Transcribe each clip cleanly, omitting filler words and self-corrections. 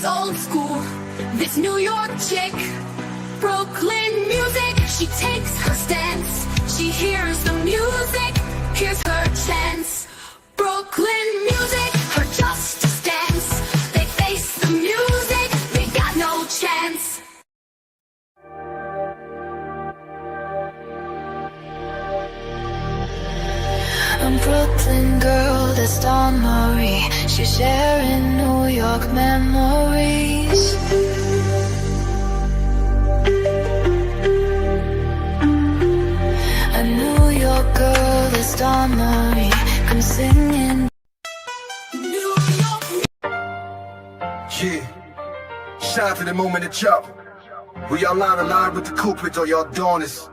old school. This New York chick, Brooklyn music. She takes her stance. She hears the music. Here's her chance. Brooklyn music, her justice dance. They face the music. They got no chance. A Brooklyn girl that's Dawn Marie. She's sharing New York memories. A New York girl that's Dawn Marie. Come singing. New York. Yeah, shout out to the moment of chop. We all line alive with the culprit or y'all doing this.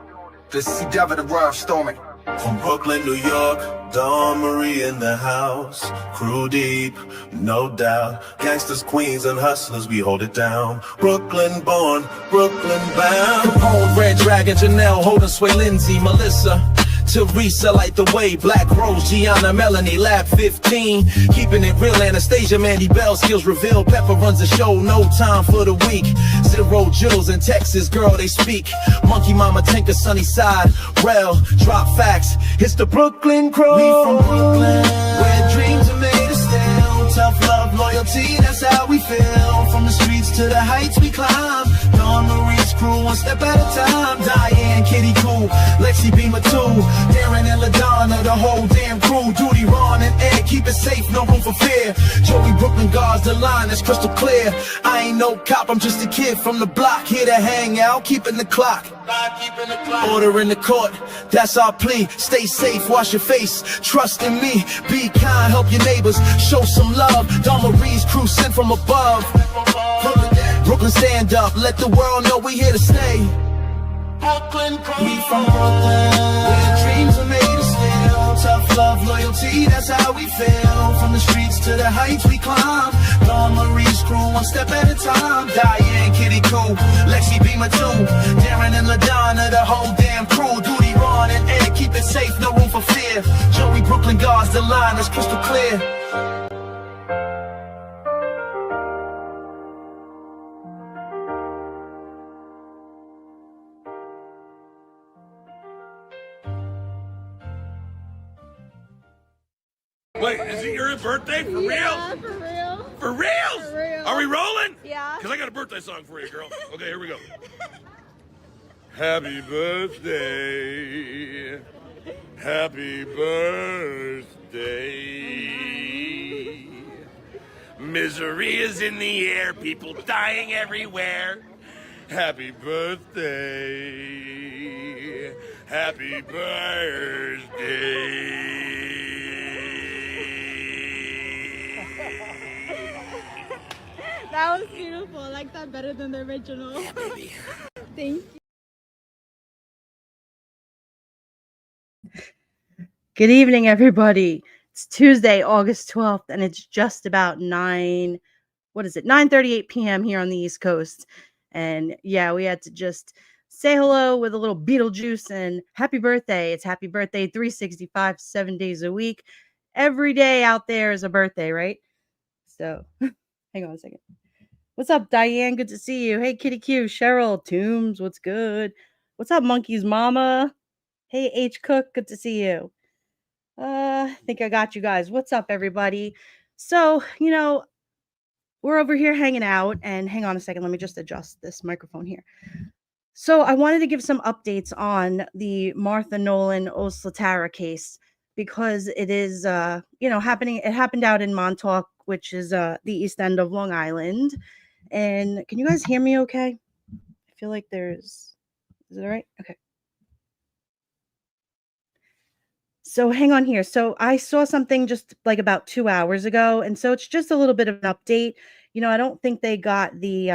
The Sea Devil, the rhyme storming. From Brooklyn, New York, Dawn Marie in the house. Crew deep, no doubt. Gangsters, queens, and hustlers, we hold it down. Brooklyn born, Brooklyn bound. Capone, Red Dragon, Janelle, Holden, Sway, Lindsay, Melissa, Teresa, Light the Way, Black Rose, Gianna, Melanie, Lab 15. Keeping it real, Anastasia, Mandy Bell, skills revealed. Pepper runs the show, no time for the weak. Zero Jules in Texas, girl, they speak. Monkey Mama, Tinker, Sunny Side, Rel, drop facts. It's the Brooklyn Crow. We from Brooklyn, where dreams are made of steel. Tough love, loyalty, that's how we feel. From the streets to the heights we climb. Dawn Marie's crew, one step at a time. Diane, Kitty Cool, Lexi Beamer too. Darren and LaDonna, the whole damn crew. Duty, Ron and Ed, keep it safe, no room for fear. Joey Brooklyn guards the line, it's crystal clear. I ain't no cop, I'm just a kid from the block. Here to hang out, keeping the clock. Order in the court, that's our plea. Stay safe, wash your face, trust in me. Be kind, help your neighbors, show some love. Dawn Marie's crew sent from above. Brooklyn, stand up, let the world know we here to stay. Brooklyn, we from Brooklyn, where dreams are made of steel. Tough love, loyalty, that's how we feel. From the streets to the heights we climb. Dawn Marie's crew, one step at a time. Diane, Kitty Cool, Lexi Beamer too. Darren and LaDonna, the whole damn crew. Duty, Ron and Ed, keep it safe, no room for fear. Joey Brooklyn guards the line, it's crystal clear. Wait, is it your birthday? For real? Yeah, for real. For real? For real. Are we rolling? Yeah. Because I got a birthday song for you, girl. Okay, here we go. Happy birthday. Happy birthday. Misery is in the air, people dying everywhere. Happy birthday. Happy birthday. That was beautiful. I like that better than the original. Yeah, baby. Thank you. Good evening, everybody. It's Tuesday, August 12th, and it's just about 9:38 p.m. here on the East Coast. And yeah, we had to just say hello with a little Beetlejuice and happy birthday. It's happy birthday 365, 7 days a week. Every day out there is a birthday, right? So hang on a second. What's up, Diane? Good to see you. Hey, Kitty Q, Cheryl, Toombs, what's good? What's up, Monkey's Mama? Hey, H Cook, good to see you. I think I got you guys. What's up, everybody? So, we're over here hanging out, and hang on a second. Let me just adjust this microphone here. So I wanted to give some updates on the Martha Nolan Oslatara case because it is, happening. It happened out in Montauk, which is the east end of Long Island. And can you guys hear me okay? I feel like is it all right? Okay. So hang on here. So I saw something just like about 2 hours ago. And so it's just a little bit of an update. I don't think they got the,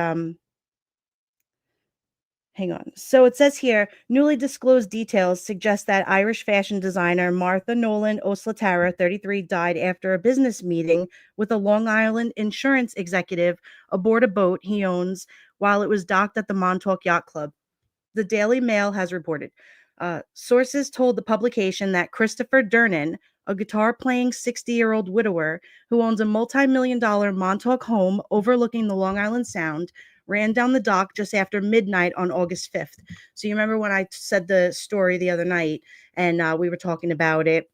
hang on. So it says here, newly disclosed details suggest that Irish fashion designer Martha Nolan Oslatara, 33, died after a business meeting with a Long Island insurance executive aboard a boat he owns while it was docked at the Montauk Yacht Club. The Daily Mail has reported. Sources told the publication that Christopher Dernan, a guitar-playing 60-year-old widower who owns a multi-million-dollar Montauk home overlooking the Long Island Sound, ran down the dock just after midnight on August 5th. So you remember when I said the story the other night and we were talking about it,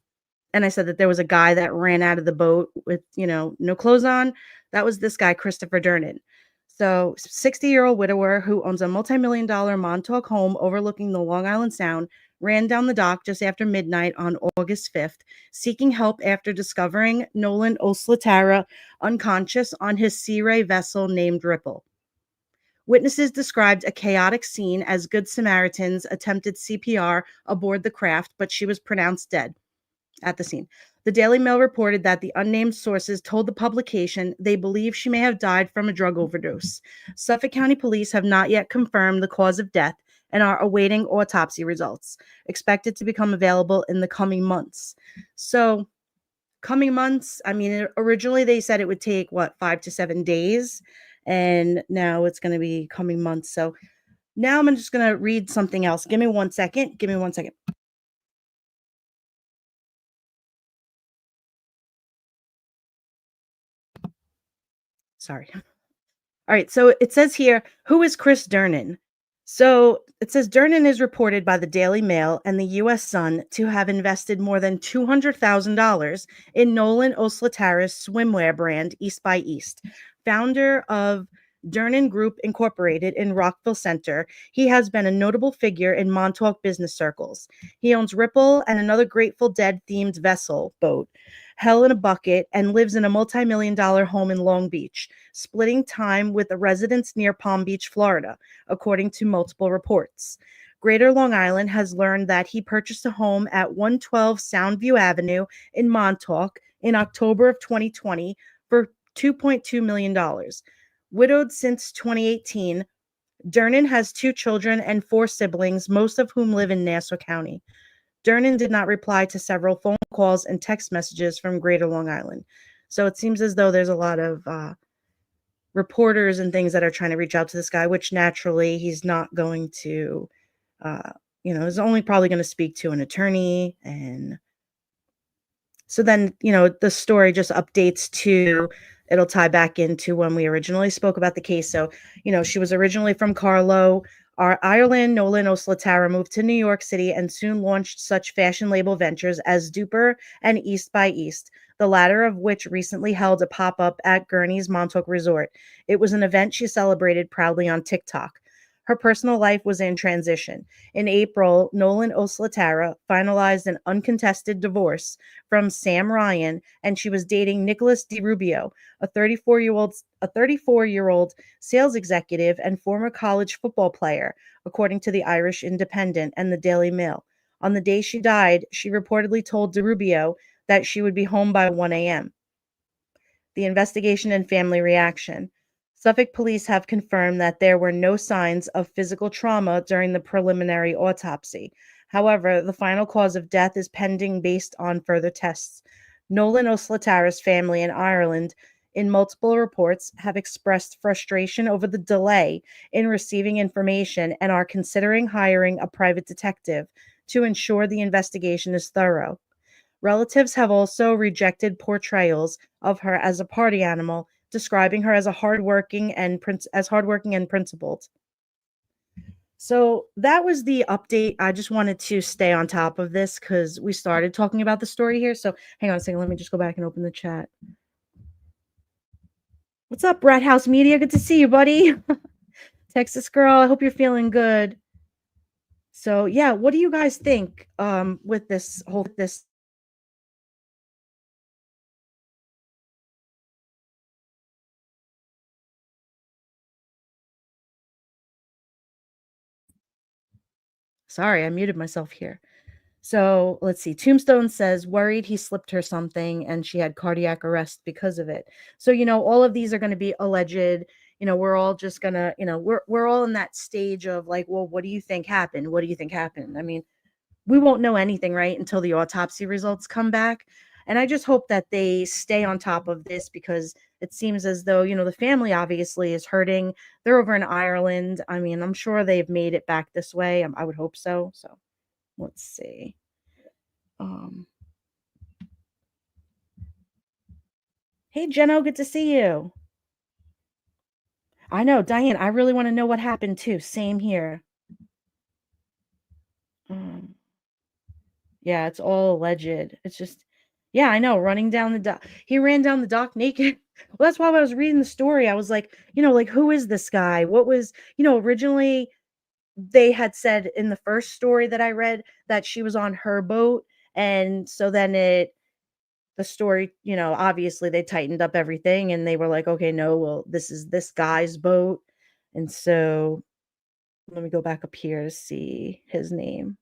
and I said that there was a guy that ran out of the boat with, no clothes on? That was this guy, Christopher Dernan. So 60-year-old widower who owns a multi-million-dollar Montauk home overlooking the Long Island Sound ran down the dock just after midnight on August 5th, seeking help after discovering Nolan Oslatara unconscious on his Sea Ray vessel named Ripple. Witnesses described a chaotic scene as Good Samaritans attempted CPR aboard the craft, but she was pronounced dead at the scene. The Daily Mail reported that the unnamed sources told the publication they believe she may have died from a drug overdose. Suffolk County Police have not yet confirmed the cause of death and are awaiting autopsy results, expected to become available in the coming months. So, coming months, originally they said it would take, 5 to 7 days, and now it's going to be coming months. So, now I'm just going to read something else. Give me 1 second. Sorry. All right, so it says here, who is Chris Dernan? So it says Dernan is reported by the Daily Mail and the U.S. Sun to have invested more than $200,000 in Nolan Oslatara's swimwear brand, East by East. Founder of Dernan Group Incorporated in Rockville Center, he has been a notable figure in Montauk business circles. He owns Ripple and another Grateful Dead themed vessel boat, Hell in a Bucket, and lives in a multi-million-dollar home in Long Beach, splitting time with the residents near Palm Beach, Florida, according to multiple reports. Greater Long Island has learned that he purchased a home at 112 Soundview Avenue in Montauk in October of 2020 for $2.2 million. Widowed since 2018, Dernan has 2 children and 4 siblings, most of whom live in Nassau County. Dernan did not reply to several phone calls and text messages from Greater Long Island. So it seems as though there's a lot of reporters and things that are trying to reach out to this guy, which naturally he's not going to, is only probably going to speak to an attorney. And so then, the story just updates to, it'll tie back into when we originally spoke about the case. So, she was originally from Carlow, Ireland. Nolan Oslatara moved to New York City and soon launched such fashion label ventures as Duper and East by East, the latter of which recently held a pop-up at Gurney's Montauk Resort. It was an event she celebrated proudly on TikTok. Her personal life was in transition. In April, Nolan Oslatara finalized an uncontested divorce from Sam Ryan, and she was dating Nicholas DiRubio, a 34-year-old sales executive and former college football player, according to the Irish Independent and the Daily Mail. On the day she died, she reportedly told DiRubio that she would be home by 1 a.m. The investigation and family reaction. Suffolk police have confirmed that there were no signs of physical trauma during the preliminary autopsy. However, the final cause of death is pending based on further tests. Nolan Oslatara's family in Ireland, in multiple reports, have expressed frustration over the delay in receiving information and are considering hiring a private detective to ensure the investigation is thorough. Relatives have also rejected portrayals of her as a party animal, describing her as hardworking and principled. So that was the update. I just wanted to stay on top of this because we started talking about the story here. So hang on a second. Let me just go back and open the chat. What's up, Rat House Media? Good to see you, buddy. Texas girl, I hope you're feeling good. So yeah, what do you guys think with this whole Sorry, I muted myself here. So let's see. Tombstone says, worried he slipped her something and she had cardiac arrest because of it. So, all of these are going to be alleged. We're all just going to, we're all in that stage of like, well, what do you think happened? What do you think happened? I mean, we won't know anything, right, until the autopsy results come back. And I just hope that they stay on top of this because it seems as though, the family obviously is hurting. They're over in Ireland. I mean, I'm sure they've made it back this way. I would hope so. So let's see. Hey, Jeno, good to see you. I know, Diane, I really want to know what happened too. Same here. Um, yeah, it's all alleged. It's just, yeah, I know, running down the dock. He ran down the dock naked. Well, that's why I was reading the story. I was like, like, who is this guy? What was, originally they had said in the first story that I read that she was on her boat. And so then the story, obviously they tightened up everything and they were like, okay, no, well, this is this guy's boat. And so let me go back up here to see his name.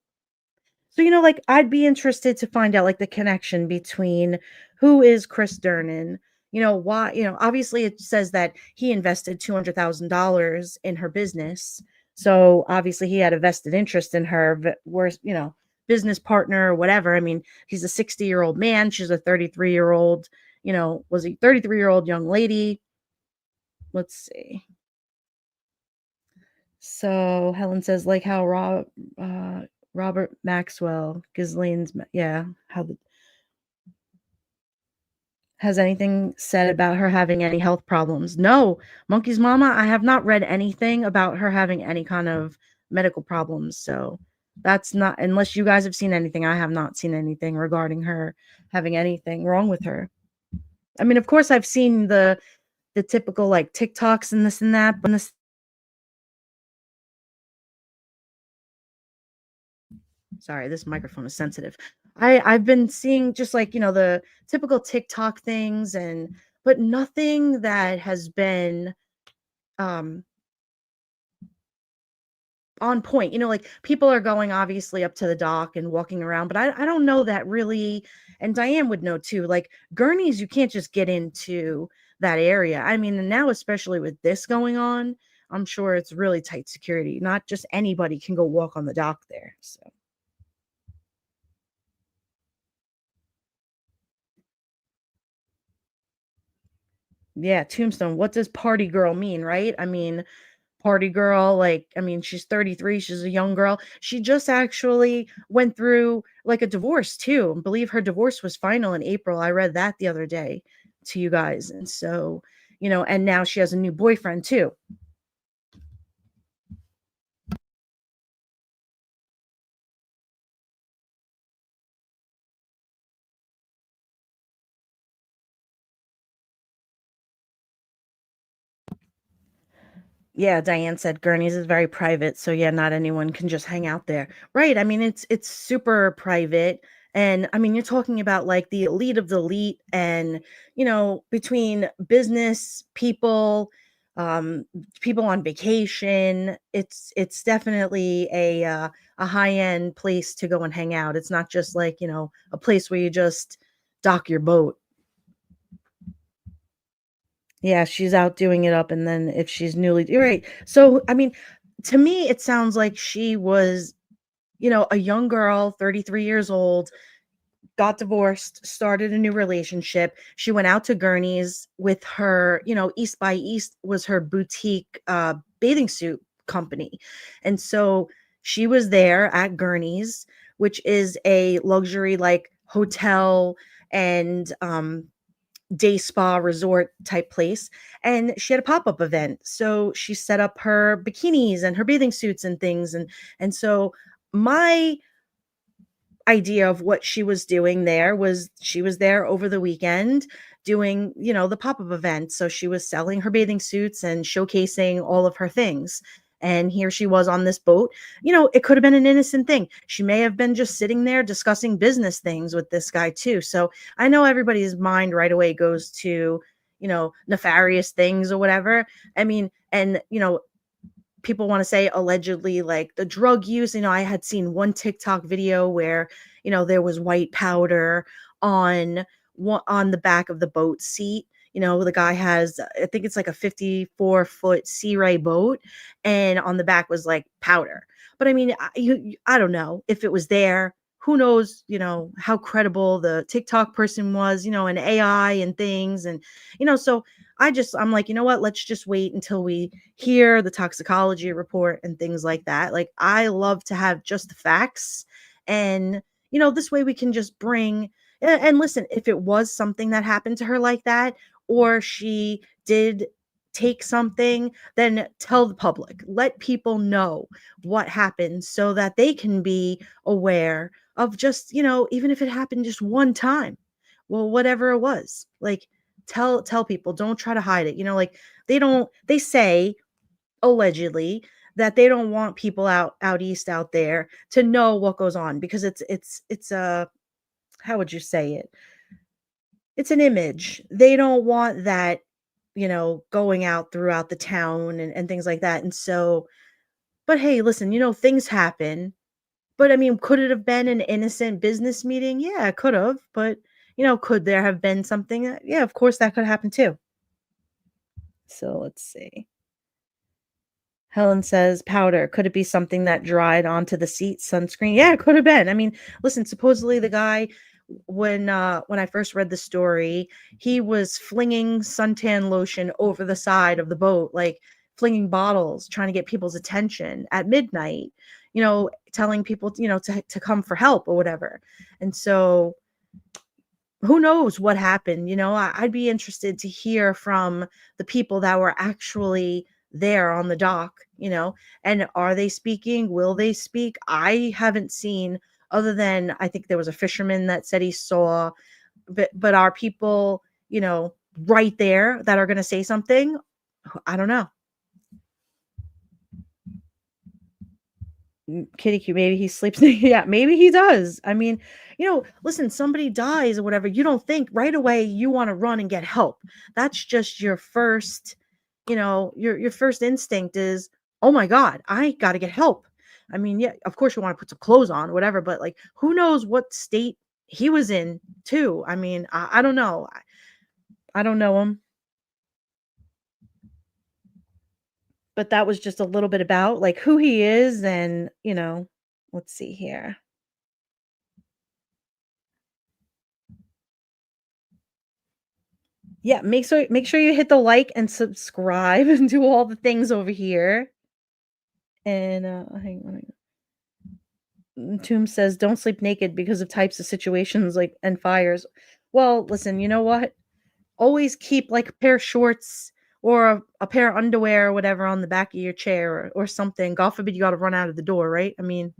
So, like I'd be interested to find out like the connection between who is Chris Dernan, why, obviously it says that he invested $200,000 in her business. So obviously he had a vested interest in her, worth, business partner or whatever. I mean, he's a 60-year-old man. She's a 33-year-old, was a 33-year-old young lady. Let's see. So Helen says, like how Robert Maxwell, Ghislaine's, yeah, has anything said about her having any health problems? No, Monkey's mama, I have not read anything about her having any kind of medical problems. So that's not, unless you guys have seen anything, I have not seen anything regarding her having anything wrong with her. I mean, of course, I've seen the typical like TikToks and this and that, but this. Sorry, this microphone is sensitive. I've been seeing just like, the typical TikTok things but nothing that has been um on point. Like people are going obviously up to the dock and walking around, but I don't know that really, and Diane would know too. Like gurneys, you can't just get into that area. I mean, and now especially with this going on, I'm sure it's really tight security. Not just anybody can go walk on the dock there. So yeah, Tombstone. What does party girl mean, right? I mean, party girl, like, I mean, she's 33, she's a young girl. She just actually went through like a divorce too. I believe her divorce was final in April. I read that the other day to you guys. And so, and now she has a new boyfriend too. Yeah, Diane said Gurney's is very private, so yeah, not anyone can just hang out there. Right. I mean, it's super private. And I mean, you're talking about like the elite of the elite and, between business people, um, people on vacation, it's definitely a high-end place to go and hang out. It's not just like, a place where you just dock your boat. Yeah, she's out doing it up, and then if she's newly you're right. So, I mean, to me, it sounds like she was, a young girl, 33 years old, got divorced, started a new relationship. She went out to Gurney's with her, East by East was her boutique bathing suit company. And so she was there at Gurney's, which is a luxury like hotel and day spa resort type place, and she had a pop-up event, so she set up her bikinis and her bathing suits and things, and so my idea of what she was doing there was she was there over the weekend doing, the pop-up event. So she was selling her bathing suits and showcasing all of her things. And here she was on this boat. It could have been an innocent thing. She may have been just sitting there discussing business things with this guy too. So I know everybody's mind right away goes to, nefarious things or whatever. I mean, and people want to say allegedly like the drug use. I had seen one TikTok video where, there was white powder on the back of the boat seat. The guy has, I think it's like a 54-foot Sea Ray boat, and on the back was like powder. But I mean, I don't know if it was there. Who knows, how credible the TikTok person was, and AI and things. And, so I'm like, you know what, let's just wait until we hear the toxicology report and things like that. Like, I love to have just the facts. And, this way we can just bring, and listen, if it was something that happened to her like that, or she did take something, then tell the public. Let people know what happened so that they can be aware of just, even if it happened just one time. Well, whatever it was. Like tell people, don't try to hide it. Like they say allegedly that they don't want people out east out there to know what goes on because it's a, how would you say it? It's an image. They don't want that, going out throughout the town and things like that. And so, but hey, listen, things happen. But I mean, could it have been an innocent business meeting? Yeah, it could have. But, could there have been something? Yeah, of course that could happen too. So let's see. Helen says powder. Could it be something that dried onto the seat, sunscreen? Yeah, it could have been. I mean, listen, supposedly the guy, when I first read the story, he was flinging suntan lotion over the side of the boat, like flinging bottles, trying to get people's attention at midnight, telling people, to come for help or whatever. And so who knows what happened? I'd be interested to hear from the people that were actually there on the dock, and are they speaking? Will they speak? I haven't seen, other than I think there was a fisherman that said he saw, but are people, right there that are going to say something? I don't know. Kitty Q, maybe he sleeps. Yeah, maybe he does. I mean, listen, somebody dies or whatever. You don't think right away you want to run and get help. That's just your first, your first instinct is, oh my God, I got to get help. I mean, yeah, of course you want to put some clothes on or whatever, but like, who knows what state he was in too? I mean, I don't know. I don't know him. But that was just a little bit about like who he is and, let's see here. Yeah, make sure you hit the like and subscribe and do all the things over here. And hang on. Tomb says don't sleep naked because of types of situations like and fires. Well, listen, you know what? Always keep like a pair of shorts or a pair of underwear or whatever on the back of your chair or something. God forbid you got to run out of the door, right? I mean,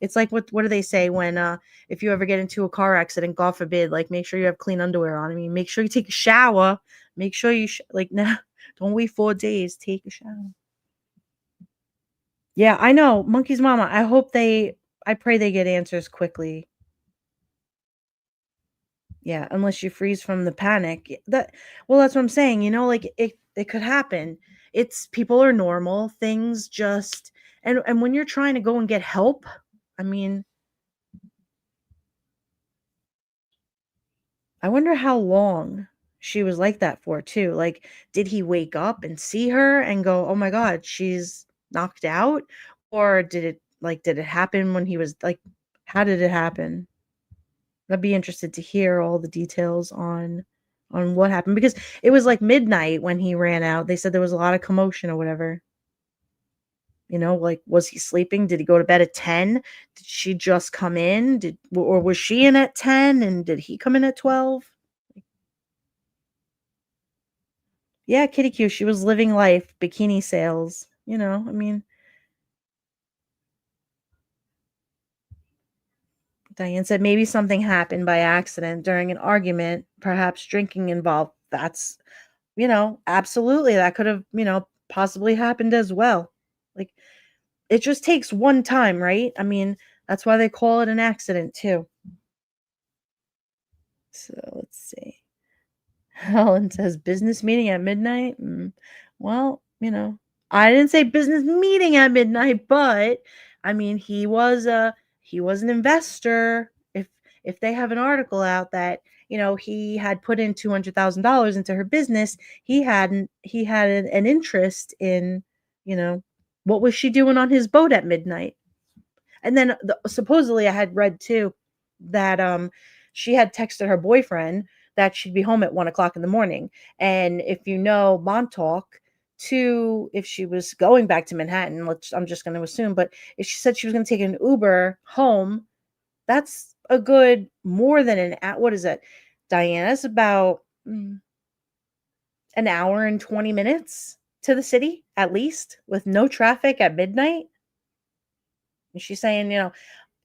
it's like what do they say when if you ever get into a car accident, God forbid, like make sure you have clean underwear on. I mean, make sure you take a shower. Make sure you nah, don't wait 4 days. Take a shower. Yeah, I know, Monkey's mama. I pray they get answers quickly. Yeah, unless you freeze from the panic. That's what I'm saying, like it could happen. It's people are normal. Things just and when you're trying to go and get help, I mean, I wonder how long she was like that for too. Like, did he wake up and see her and go, "Oh my God, she's knocked out," or did it happen when he was like, how did it happen? I'd be interested to hear all the details on what happened because it was like midnight when he ran out. They said there was a lot of commotion or whatever. Like was he sleeping? Did he go to bed at 10? Did she just come in? Or was she in at 10 and did he come in at 12? Yeah, Kitty Q, she was living life, bikini sales. I mean, Diane said maybe something happened by accident during an argument, perhaps drinking involved. That's, absolutely that could have, possibly happened as well. Like it just takes one time, right? I mean, that's why they call it an accident too. So let's see. Helen says business meeting at midnight. Well, I didn't say business meeting at midnight, but I mean, he was an investor. If they have an article out that, he had put in $200,000 into her business, he had an interest in, what was she doing on his boat at midnight? And then supposedly I had read too that she had texted her boyfriend that she'd be home at 1:00 in the morning. And if you know Montauk, if she was going back to Manhattan, which I'm just going to assume, but if she said she was going to take an Uber home, that's a good more than what is it, Diana? It's about an hour and 20 minutes to the city, at least, with no traffic at midnight. And she's saying,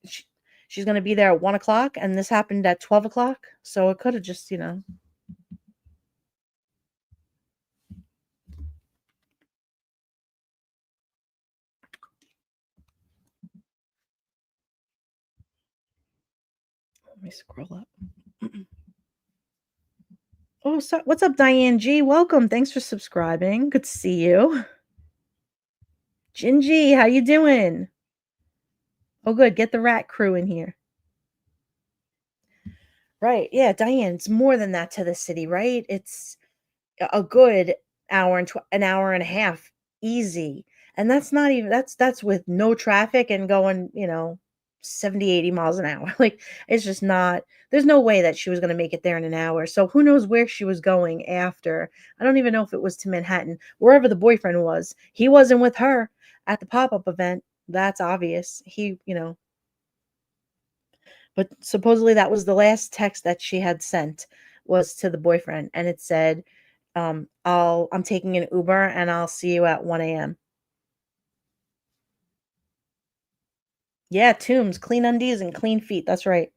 she, she's going to be there at 1 o'clock, and this happened at 12 o'clock. So it could have just, let me scroll up. Oh, so what's up, Diane G? Welcome. Thanks for subscribing. Good to see you. Gingy, how you doing? Oh, good. Get the rat crew in here. Right. Yeah, Diane, it's more than that to the city, right? It's a good hour and an hour and a half easy. And that's not even that's with no traffic and going, 70, 80 miles an hour. Like it's just not there's no way that she was going to make it there in an hour. So who knows where she was going after. I don't even know if it was to Manhattan, wherever the boyfriend was. He wasn't with her at the pop-up event. That's obvious. But supposedly that was the last text that she had sent was to the boyfriend, and it said, I'm taking an Uber and I'll see you at 1 a.m. Yeah, Toombs, clean undies and clean feet. That's right.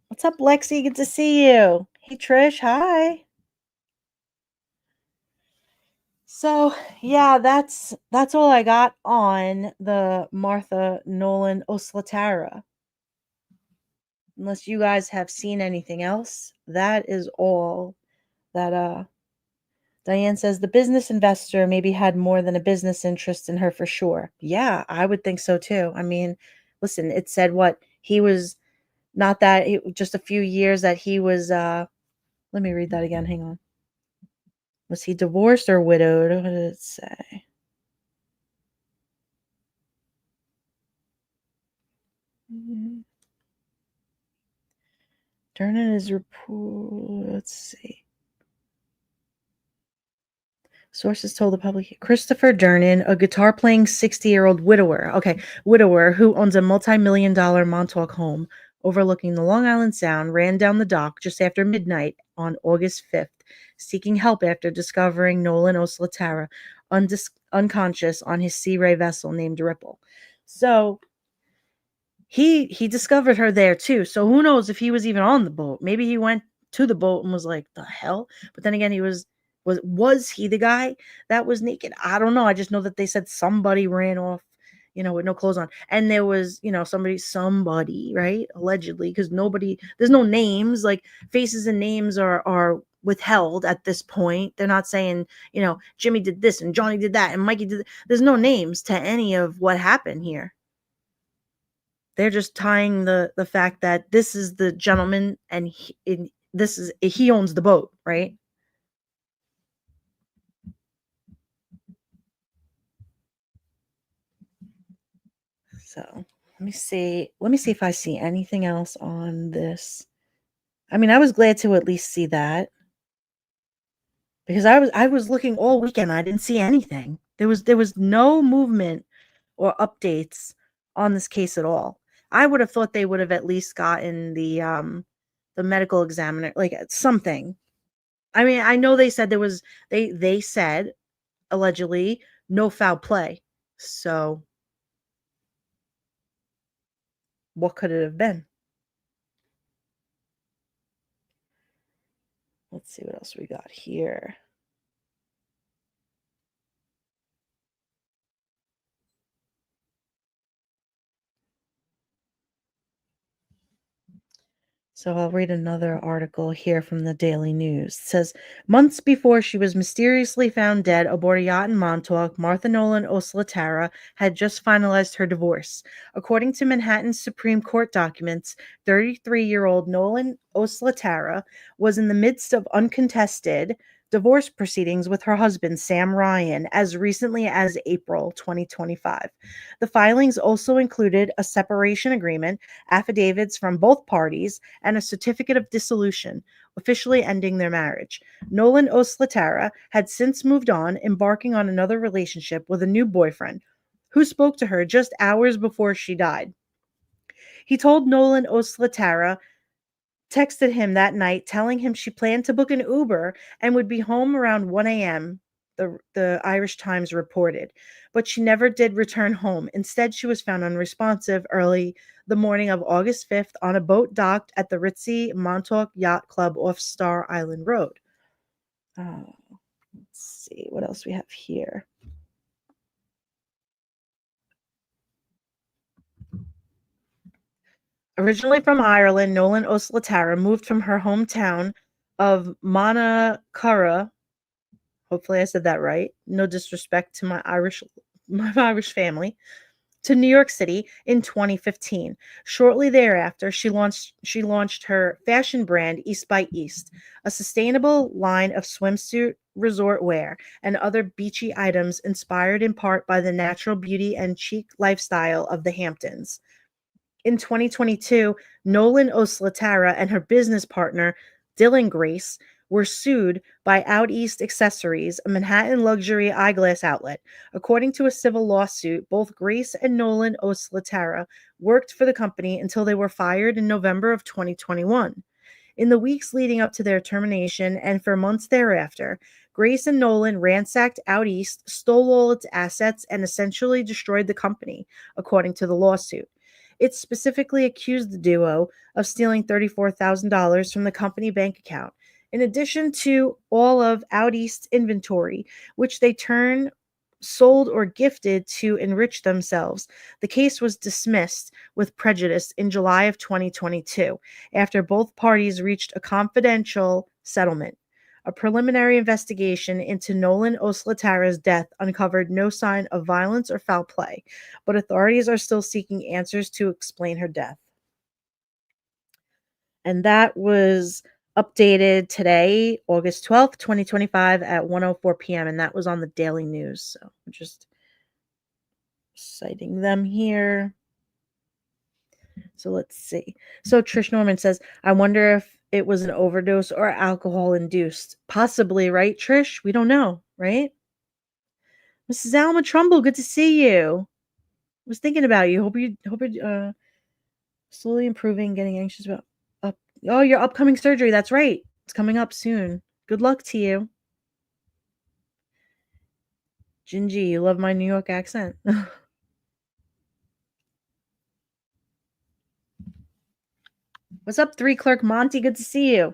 What's up, Lexi? Good to see you. Hey, Trish. Hi. So yeah, that's all I got on the Martha Nolan Oslatara. Unless you guys have seen anything else, that is all that Diane says the business investor maybe had more than a business interest in her for sure. Yeah, I would think so too. I mean, listen, it said what he was not that just a few years that he was let me read that again. Hang on. Was he divorced or widowed? What did it say? Durnan is report. Let's see. Sources told the public Christopher Durnan, a guitar playing 60-year-old widower who owns a multi-million-dollar Montauk home overlooking the Long Island Sound, ran down the dock just after midnight on August 5th, seeking help after discovering Nolan Oslatara unconscious on his Sea Ray vessel named Ripple. So he discovered her there too. So who knows if he was even on the boat? Maybe he went to the boat and was like, "The hell?" But then again, he was he the guy that was naked? I don't know. I just know that they said somebody ran off, with no clothes on, and there was, somebody, right? Allegedly, because there's no names. Like faces and names are withheld at this point. They're not saying, Jimmy did this and Johnny did that and Mikey did. There's no names to any of what happened here. They're just tying the fact that this is the gentleman and he owns the boat, right? So let me see if I see anything else on this. I mean, I was glad to at least see that because I was looking all weekend. I didn't see anything. There was no movement or updates on this case at all. I would have thought they would have at least gotten the medical examiner, like something. I mean, I know they said they said allegedly no foul play. So what could it have been? Let's see what else we got here. So I'll read another article here from the Daily News. It says, months before she was mysteriously found dead aboard a yacht in Montauk, Martha Nolan Oslatara had just finalized her divorce. According to Manhattan's Supreme Court documents, 33-year-old Nolan Oslatara was in the midst of uncontested divorce proceedings with her husband, Sam Ryan, as recently as April 2025. The filings also included a separation agreement, affidavits from both parties, and a certificate of dissolution, officially ending their marriage. Nolan Oslatara had since moved on, embarking on another relationship with a new boyfriend, who spoke to her just hours before she died. He told Nolan Oslatara texted him that night telling him she planned to book an Uber and would be home around 1 a.m., the Irish Times reported. But she never did return home. Instead, she was found unresponsive early the morning of August 5th on a boat docked at the ritzy Montauk Yacht Club off Star Island Road. Let's see what else we have here. Originally from Ireland, Nolan Oslatara moved from her hometown of Monacurra. Hopefully I said that right. No disrespect to my Irish family. To New York City in 2015. Shortly thereafter, she launched her fashion brand East by East, a sustainable line of swimsuit, resort wear, and other beachy items inspired in part by the natural beauty and chic lifestyle of the Hamptons. In 2022, Nolan Oslatara and her business partner, Dylan Grace, were sued by Out East Accessories, a Manhattan luxury eyeglass outlet. According to a civil lawsuit, both Grace and Nolan Oslatara worked for the company until they were fired in November of 2021. In the weeks leading up to their termination and for months thereafter, Grace and Nolan ransacked Out East, stole all its assets, and essentially destroyed the company, according to the lawsuit. It specifically accused the duo of stealing $34,000 from the company bank account, in addition to all of Out East's inventory, which they sold or gifted to enrich themselves. The case was dismissed with prejudice in July of 2022 after both parties reached a confidential settlement. A preliminary investigation into Nolan Oslatara's death uncovered no sign of violence or foul play, but authorities are still seeking answers to explain her death. And that was updated today, August 12th, 2025 at 1:04 p.m. And that was on the Daily News. So I'm just citing them here. So let's see. So Trish Norman says, I wonder if it was an overdose or alcohol induced. Possibly, right, Trish? We don't know, right? Mrs. Alma Trumbull, good to see you. I was thinking about you. Hope you're slowly improving, getting anxious about your upcoming surgery. That's right. It's coming up soon. Good luck to you. Gingy, you love my New York accent. What's up, 3 Clerk Monty? Good to see you.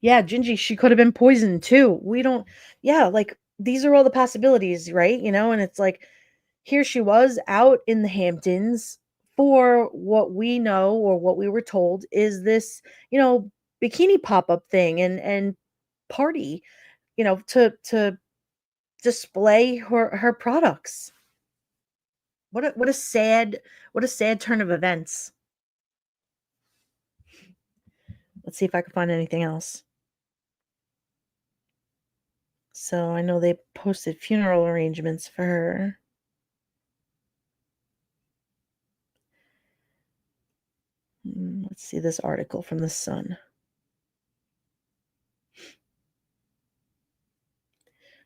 Gingy, she could have been poisoned too. Like these are all the possibilities, right? And it's like here she was out in the Hamptons for what we know or what we were told is this, bikini pop-up thing and party, to display her products. What a sad turn of events. Let's see if I can find anything else. So I know they posted funeral arrangements for her. Let's see this article from the Sun.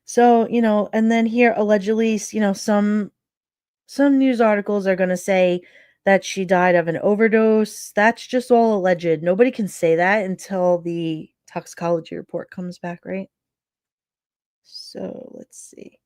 So, and then here allegedly, some news articles are going to say that she died of an overdose. That's just all alleged. Nobody can say that until the toxicology report comes back, right? So let's see.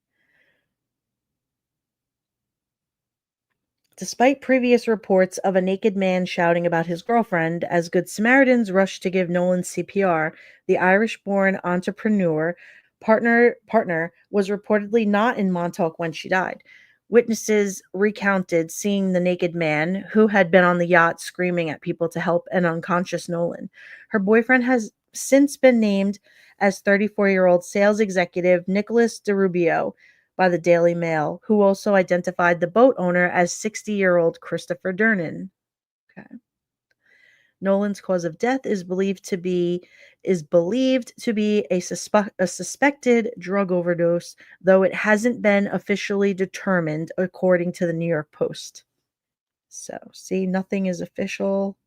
Despite previous reports of a naked man shouting about his girlfriend, as Good Samaritans rushed to give Nolan CPR, the Irish-born entrepreneur partner was reportedly not in Montauk when she died. Witnesses recounted seeing the naked man who had been on the yacht screaming at people to help an unconscious Nolan. Her boyfriend has since been named as 34-year-old sales executive Nicholas DeRubio by the Daily Mail, who also identified the boat owner as 60-year-old Christopher Dernan. Okay. Nolan's cause of death is believed to be a suspected drug overdose, though it hasn't been officially determined, according to the New York Post. So, see, nothing is official.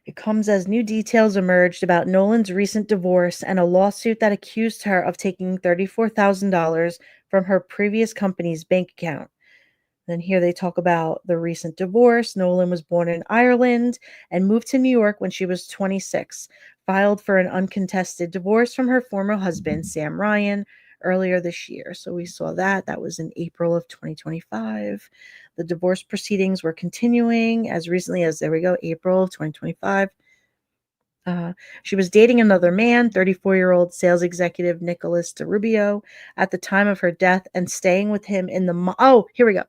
It comes as new details emerged about Nolan's recent divorce and a lawsuit that accused her of taking $34,000 from her previous company's bank account. Then here they talk about the recent divorce. Nolan was born in Ireland and moved to New York when she was 26, filed for an uncontested divorce from her former husband, Sam Ryan, earlier this year. So we saw that. That was in April of 2025. The divorce proceedings were continuing as recently as, there we go, April of 2025. She was dating another man, 34-year-old sales executive Nicholas DeRubio, at the time of her death and staying with him in the here we go.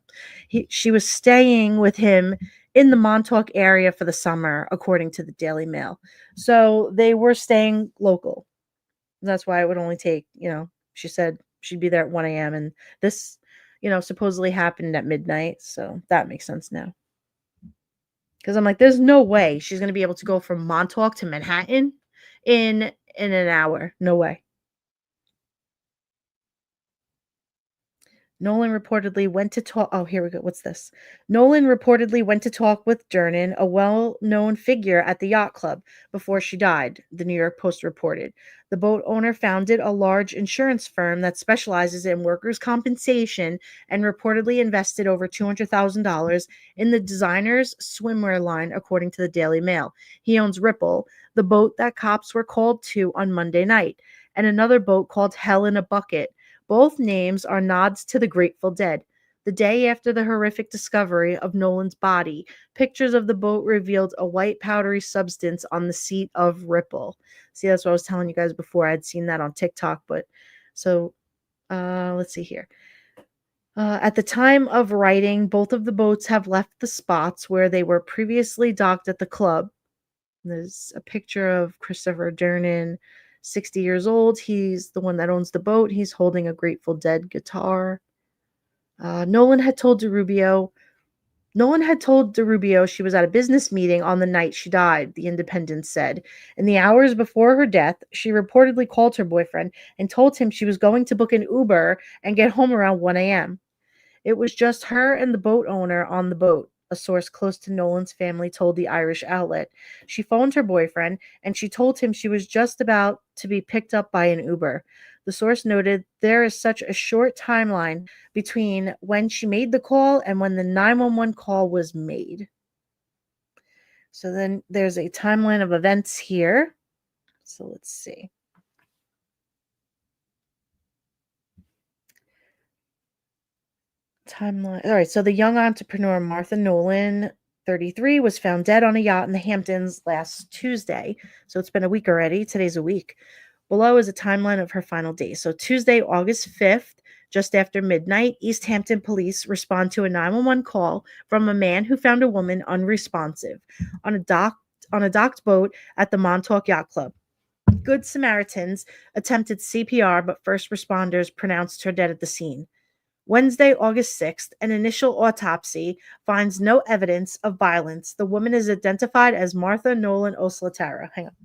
She was staying with him in the Montauk area for the summer, according to the Daily Mail. So they were staying local. That's why it would only take, she said she'd be there at 1 a.m. and this, supposedly happened at midnight. So that makes sense now. Because I'm like, there's no way she's going to be able to go from Montauk to Manhattan in an hour. No way. Nolan reportedly went to talk. Oh, here we go. What's this? Nolan reportedly went to talk with Jernan, a well-known figure at the yacht club, before she died, the New York Post reported. The boat owner founded a large insurance firm that specializes in workers' compensation and reportedly invested over $200,000 in the designer's swimwear line, according to the Daily Mail. He owns Ripple, the boat that cops were called to on Monday night, and another boat called Hell in a Bucket. Both names are nods to the Grateful Dead. The day after the horrific discovery of Nolan's body, pictures of the boat revealed a white powdery substance on the seat of Ripple. See, that's what I was telling you guys before. I'd seen that on TikTok, but so let's see here. At the time of writing, both of the boats have left the spots where they were previously docked at the club. There's a picture of Christopher Jernan, 60 years old. He's the one that owns the boat. He's holding a Grateful Dead guitar. Nolan had told DeRubio she was at a business meeting on the night she died, the Independent said. In the hours before her death, she reportedly called her boyfriend and told him she was going to book an Uber and get home around 1 a.m. It was just her and the boat owner on the boat, a source close to Nolan's family told the Irish outlet. She phoned her boyfriend, and she told him she was just about to be picked up by an Uber. The source noted there is such a short timeline between when she made the call and when the 911 call was made. So then there's a timeline of events here. So let's see. Timeline. All right. So the young entrepreneur Martha Nolan, 33, was found dead on a yacht in the Hamptons last Tuesday. So it's been a week already. Today's a week. Below is a timeline of her final days. So Tuesday, August 5th, just after midnight, East Hampton police respond to a 911 call from a man who found a woman unresponsive on a docked boat at the Montauk Yacht Club. Good Samaritans attempted CPR, but first responders pronounced her dead at the scene. Wednesday, August 6th, an initial autopsy finds no evidence of violence. The woman is identified as Martha Nolan Oslatara. Hang on.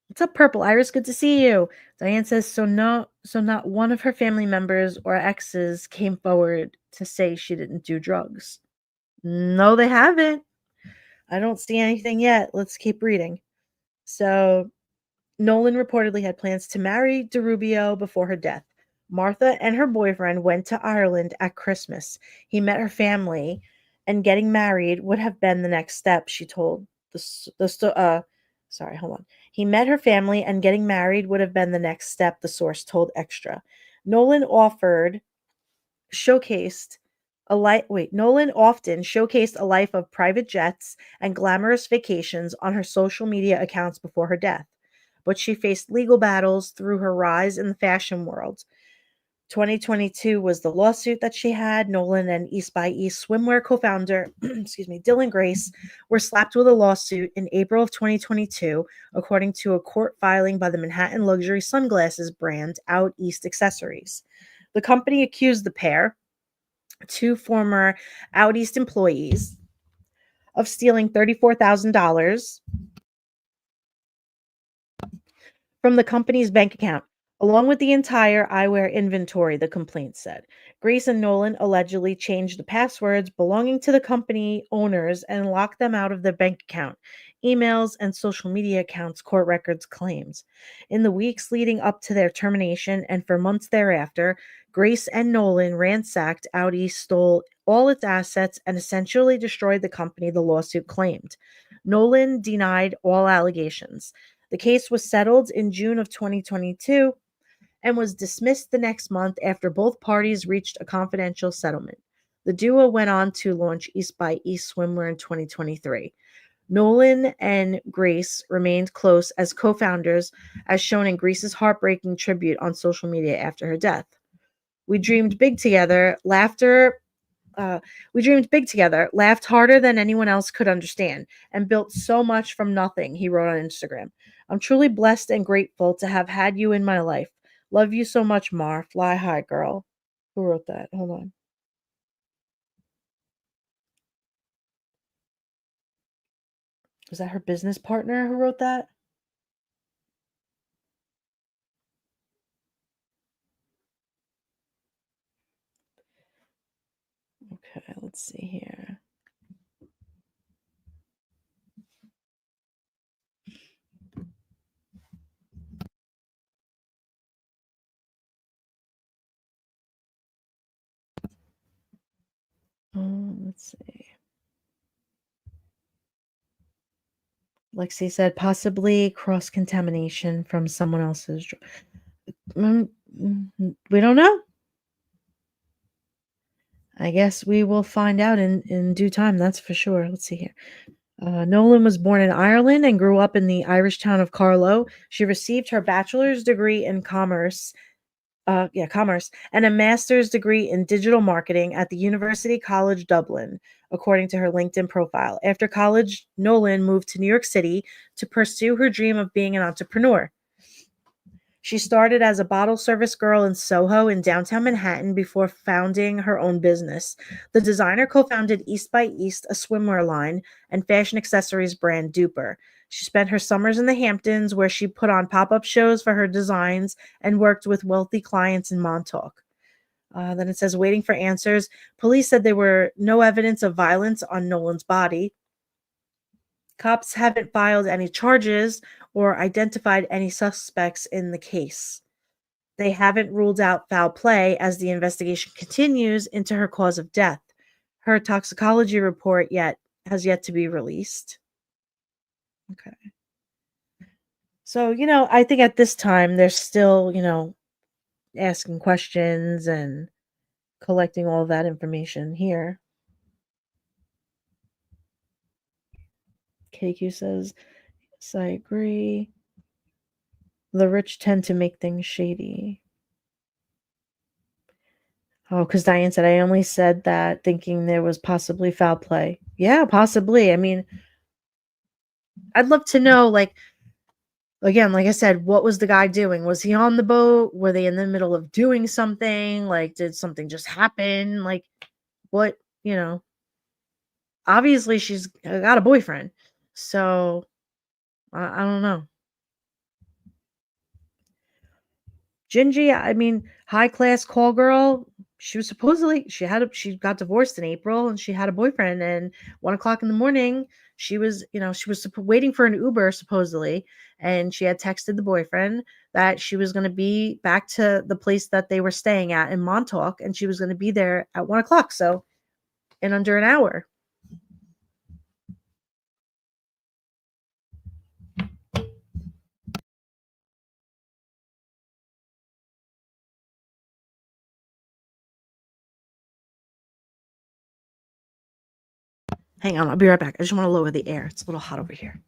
What's up, Purple Iris? Good to see you. Diane says, so not one of her family members or exes came forward to say she didn't do drugs. No, they haven't. I don't see anything yet. Let's keep reading. So Nolan reportedly had plans to marry DeRubio before her death. Martha and her boyfriend went to Ireland at Christmas. He met her family, and getting married would have been the next step, she told He met her family, and getting married would have been the next step, the source told Extra. Nolan often showcased a life of private jets and glamorous vacations on her social media accounts before her death, but she faced legal battles through her rise in the fashion world. 2022 was the lawsuit that she had. Nolan and East by East swimwear co-founder, Dylan Grace, were slapped with a lawsuit in April of 2022, according to a court filing by the Manhattan luxury sunglasses brand Out East Accessories. The company accused the pair, two former Out East employees, of stealing $34,000 from the company's bank account. along with the entire eyewear inventory, the complaint said. Grace and Nolan allegedly changed the passwords belonging to the company owners and locked them out of their bank account, emails, and social media accounts, court records claims. In the weeks leading up to their termination and for months thereafter, Grace and Nolan ransacked Audi, stole all its assets, and essentially destroyed the company the lawsuit claimed. Nolan denied all allegations. The case was settled in June of 2022 and was dismissed the next month after both parties reached a confidential settlement. The duo went on to launch East by East Swimwear in 2023. Nolan and Grace remained close as co-founders, as shown in Grace's heartbreaking tribute on social media after her death. We dreamed big together, laughed harder than anyone else could understand, and built so much from nothing, he wrote on Instagram. I'm truly blessed and grateful to have had you in my life. Love you so much, Mar. Fly high, girl. Who wrote that? Hold on. Was that her business partner who wrote that? Okay, let's see here. Let's see. Lexi said possibly cross contamination from someone else's. We don't know. I guess we will find out in due time. That's for sure. Let's see here. Nolan was born in Ireland and grew up in the Irish town of Carlow. She received her bachelor's degree in commerce, and a master's degree in digital marketing at the University College Dublin, according to her LinkedIn profile. After college, Nolan moved to New York City to pursue her dream of being an entrepreneur. She started as a bottle service girl in Soho in downtown Manhattan before founding her own business. The designer co-founded East by East, a swimwear line, and fashion accessories brand Duper. She spent her summers in the Hamptons, where she put on pop-up shows for her designs and worked with wealthy clients in Montauk. Then it says, waiting for answers. Police said there were no evidence of violence on Nolan's body. Cops haven't filed any charges or identified any suspects in the case. They haven't ruled out foul play as the investigation continues into her cause of death. Her toxicology report has yet to be released. Okay. So, I think at this time they're still, asking questions and collecting all that information here. KQ says, yes, I agree. The rich tend to make things shady. Oh, because Diane said, I only said that thinking there was possibly foul play. Yeah, possibly. I mean, I'd love to know, again, like I said, what was the guy doing? Was he on the boat? Were they in the middle of doing something? Did something just happen? What, obviously she's got a boyfriend. So, I don't know. Gingy, I mean, high class call girl. She was supposedly she got divorced in April and she had a boyfriend. And 1 o'clock in the morning, she was waiting for an Uber supposedly, and she had texted the boyfriend that she was going to be back to the place that they were staying at in Montauk, and she was going to be there at 1 o'clock. So, in under an hour. Hang on, I'll be right back. I just want to lower the air. It's a little hot over here.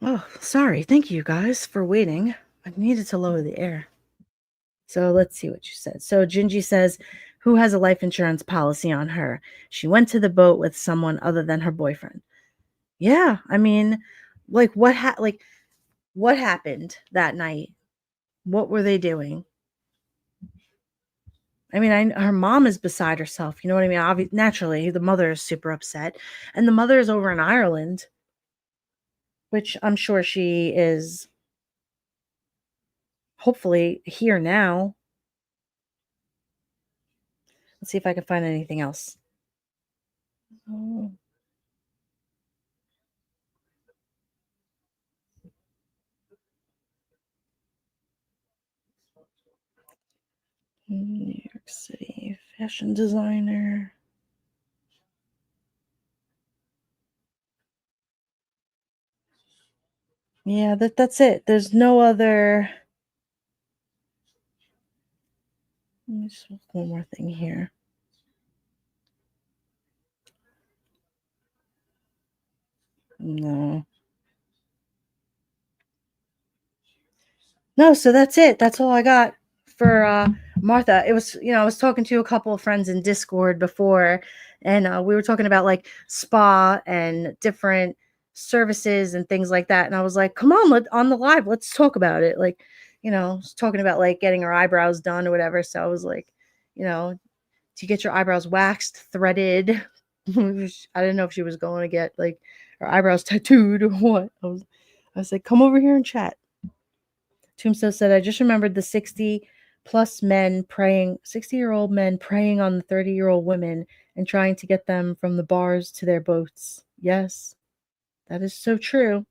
Oh, sorry. Thank you guys for waiting. I needed to lower the air. So let's see what you said. So Gingy says, who has a life insurance policy on her? She went to the boat with someone other than her boyfriend. Yeah, I mean, like what happened that night? What were they doing? I mean, her mom is beside herself. You know what I mean? Naturally, the mother is super upset, and the mother is over in Ireland, which I'm sure she is hopefully here now. Let's see if I can find anything else. Oh. New York City fashion designer. Yeah, that's it. There's no other. Let me just look one more thing here. No. No, so that's it. That's all I got for Martha. It was, I was talking to a couple of friends in Discord before, and we were talking about like spa and different services and things like that. And I was like, come on, on the live, let's talk about it. Like, I was talking about like getting her eyebrows done or whatever. So I was like, to get your eyebrows waxed, threaded. I didn't know if she was going to get like her eyebrows tattooed or what. I was like, come over here and chat. Tombstone said, I just remembered the 60-plus men preying, 60-year-old men preying on the 30-year-old women and trying to get them from the bars to their boats. Yes, that is so true.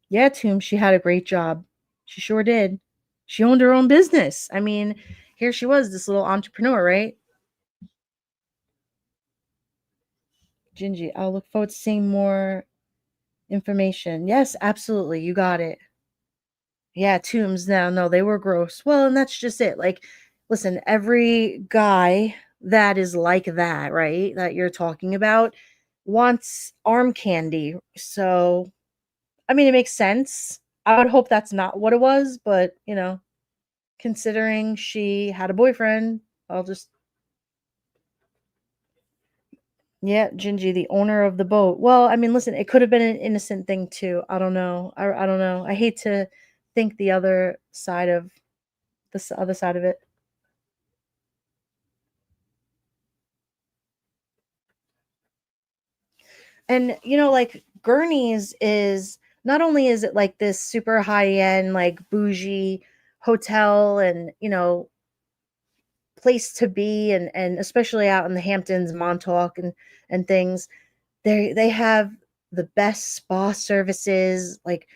Yeah, Tomb, she had a great job. She sure did. She owned her own business. I mean, here she was, this little entrepreneur, right? Gingy, I'll look forward to seeing more information. Yes, absolutely. You got it. Yeah, Tombs. No, they were gross. Well, and that's just it. Like, listen, every guy that is like that, right, that you're talking about, wants arm candy. So, I mean, it makes sense. I would hope that's not what it was, but, considering she had a boyfriend, I'll just. Yeah, Gingy, the owner of the boat. Well, I mean, listen, it could have been an innocent thing too. I don't know. I don't know. I hate to think the other side of other side of it. And like Gurney's is not only is it like this super high end, like bougie hotel and place to be, and especially out in the Hamptons, Montauk and things, they have the best spa services, like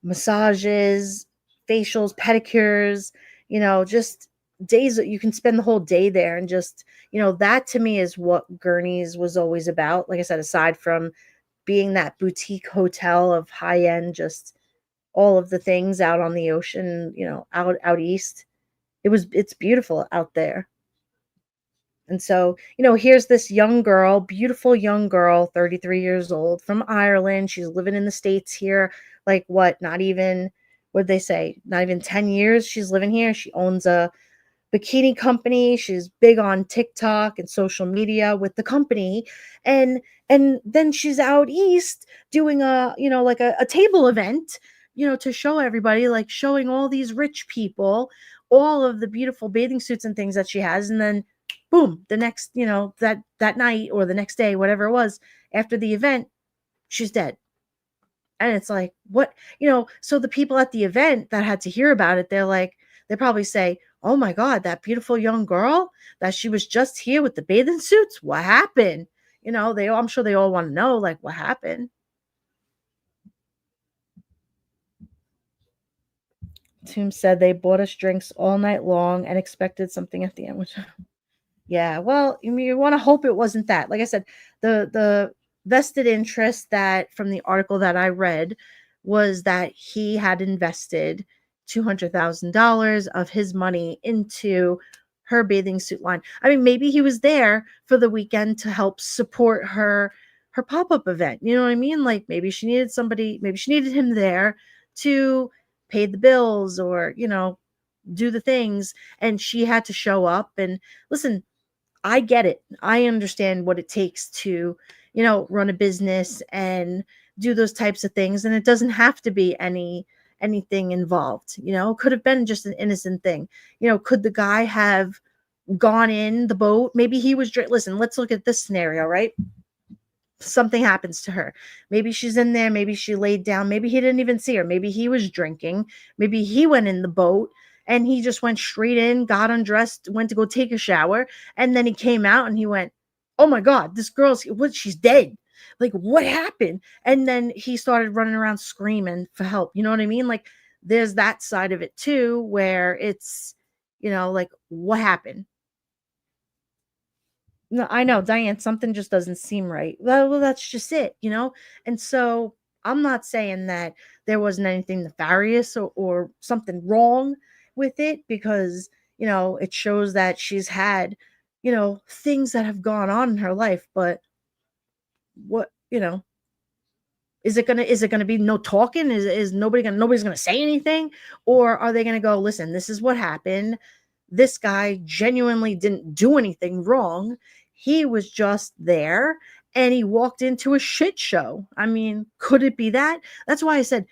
massages, facials, pedicures, just days that you can spend the whole day there. And just, that to me is what Gurney's was always about. Like I said, aside from being that boutique hotel of high end, just all of the things out on the ocean, out east. It's beautiful out there. And so, here's this young girl, beautiful young girl, 33 years old from Ireland. She's living in the States here, like what, not even, what'd they say? Not even 10 years she's living here. She owns a bikini company. She's big on TikTok and social media with the company. And then she's out east doing like a table event, to show everybody, like showing all these rich people, all of the beautiful bathing suits and things that she has. And then boom, the next, that night or the next day, whatever it was, after the event, she's dead. And it's like, what, so the people at the event that had to hear about it, they probably say, oh my God, that beautiful young girl that she was just here with the bathing suits. What happened? I'm sure they all want to know, like, what happened. Tombs said they bought us drinks all night long and expected something at the end, which yeah, well, you want to hope it wasn't that. Like I said, the vested interest that from the article that I read was that he had invested $200,000 of his money into her bathing suit line. I mean, maybe he was there for the weekend to help support her her pop-up event. You know what I mean? Like maybe she needed somebody, maybe she needed him there to pay the bills or, do the things, and she had to show up. And listen, I get it. I understand what it takes to, run a business and do those types of things. And it doesn't have to be anything involved. Could have been just an innocent thing. Could the guy have gone in the boat? Maybe he was listen, let's look at this scenario, right? Something happens to her. Maybe she's in there, maybe she laid down, maybe he didn't even see her, maybe he was drinking, maybe he went in the boat and he just went straight in, got undressed, went to go take a shower, and then he came out and he went, oh my god, this girl's she's dead, like what happened? And then he started running around screaming for help. You know what I mean? Like there's that side of it too, where it's, like what happened? No, I know, Diane, something just doesn't seem right. Well, that's just it, And so I'm not saying that there wasn't anything nefarious or something wrong with it, because, it shows that she's had, things that have gone on in her life. But what, is it gonna be no talking? Is nobody's gonna say anything? Or are they gonna go, listen, this is what happened. This guy genuinely didn't do anything wrong. He was just there and he walked into a shit show. I mean, could it be that? That's why I said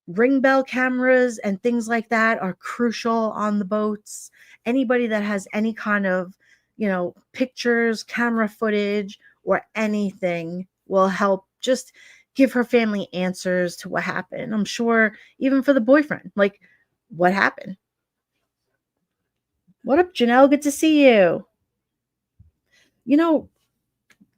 ring bell cameras and things like that are crucial on the boats. Anybody that has any kind of, pictures, camera footage, or anything will help just give her family answers to what happened. I'm sure even for the boyfriend, like what happened? What up, Janelle? Good to see you.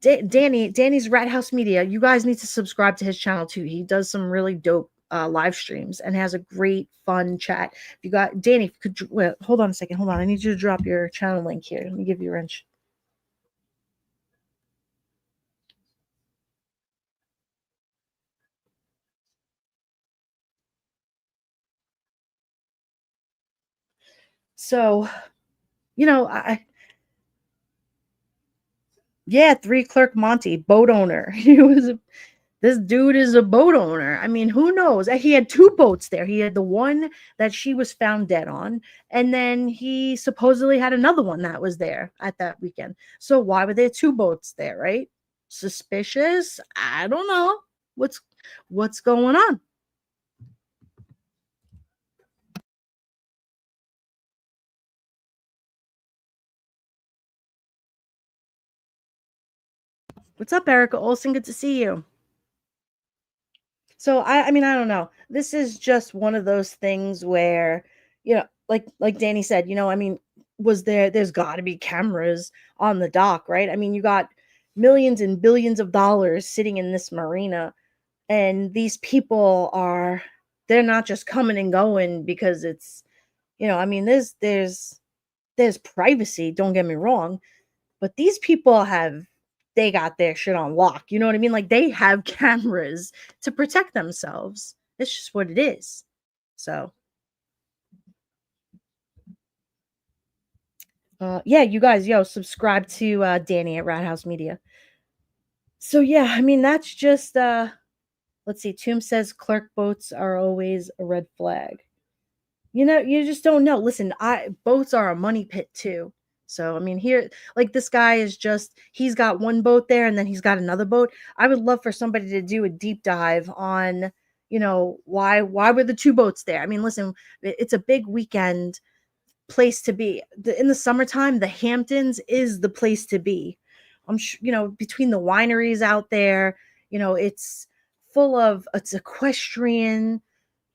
Danny's Rat House Media. You guys need to subscribe to his channel too. He does some really dope live streams and has a great fun chat. If you got Danny, if you could hold on a second. Hold on. I need you to drop your channel link here. Let me give you a wrench. So, yeah, 3 Clerk Monty, boat owner. This dude is a boat owner. I mean, who knows? He had 2 boats there. He had the one that she was found dead on, and then he supposedly had another one that was there at that weekend. So why were there 2 boats there, right? Suspicious? I don't know. What's going on? What's up, Erica Olson? Good to see you. So I mean, I don't know. This is just one of those things where, like Danny said, I mean, there's got to be cameras on the dock, right? I mean, you got millions and billions of dollars sitting in this marina, and these people they're not just coming and going because it's, I mean, there's privacy, don't get me wrong, but these people they got their shit on lock. You know what I mean? Like they have cameras to protect themselves. It's just what it is. So, yeah, you guys, subscribe to Danny at Rat House Media. So yeah, I mean, that's just let's see. Tomb says clerk boats are always a red flag. You just don't know. Listen, boats are a money pit too. So, I mean, here, like this guy he's got one boat there and then he's got another boat. I would love for somebody to do a deep dive on, why were the 2 boats there? I mean, listen, it's a big weekend place to be. In the summertime, the Hamptons is the place to be. I'm sure, between the wineries out there, it's it's equestrian,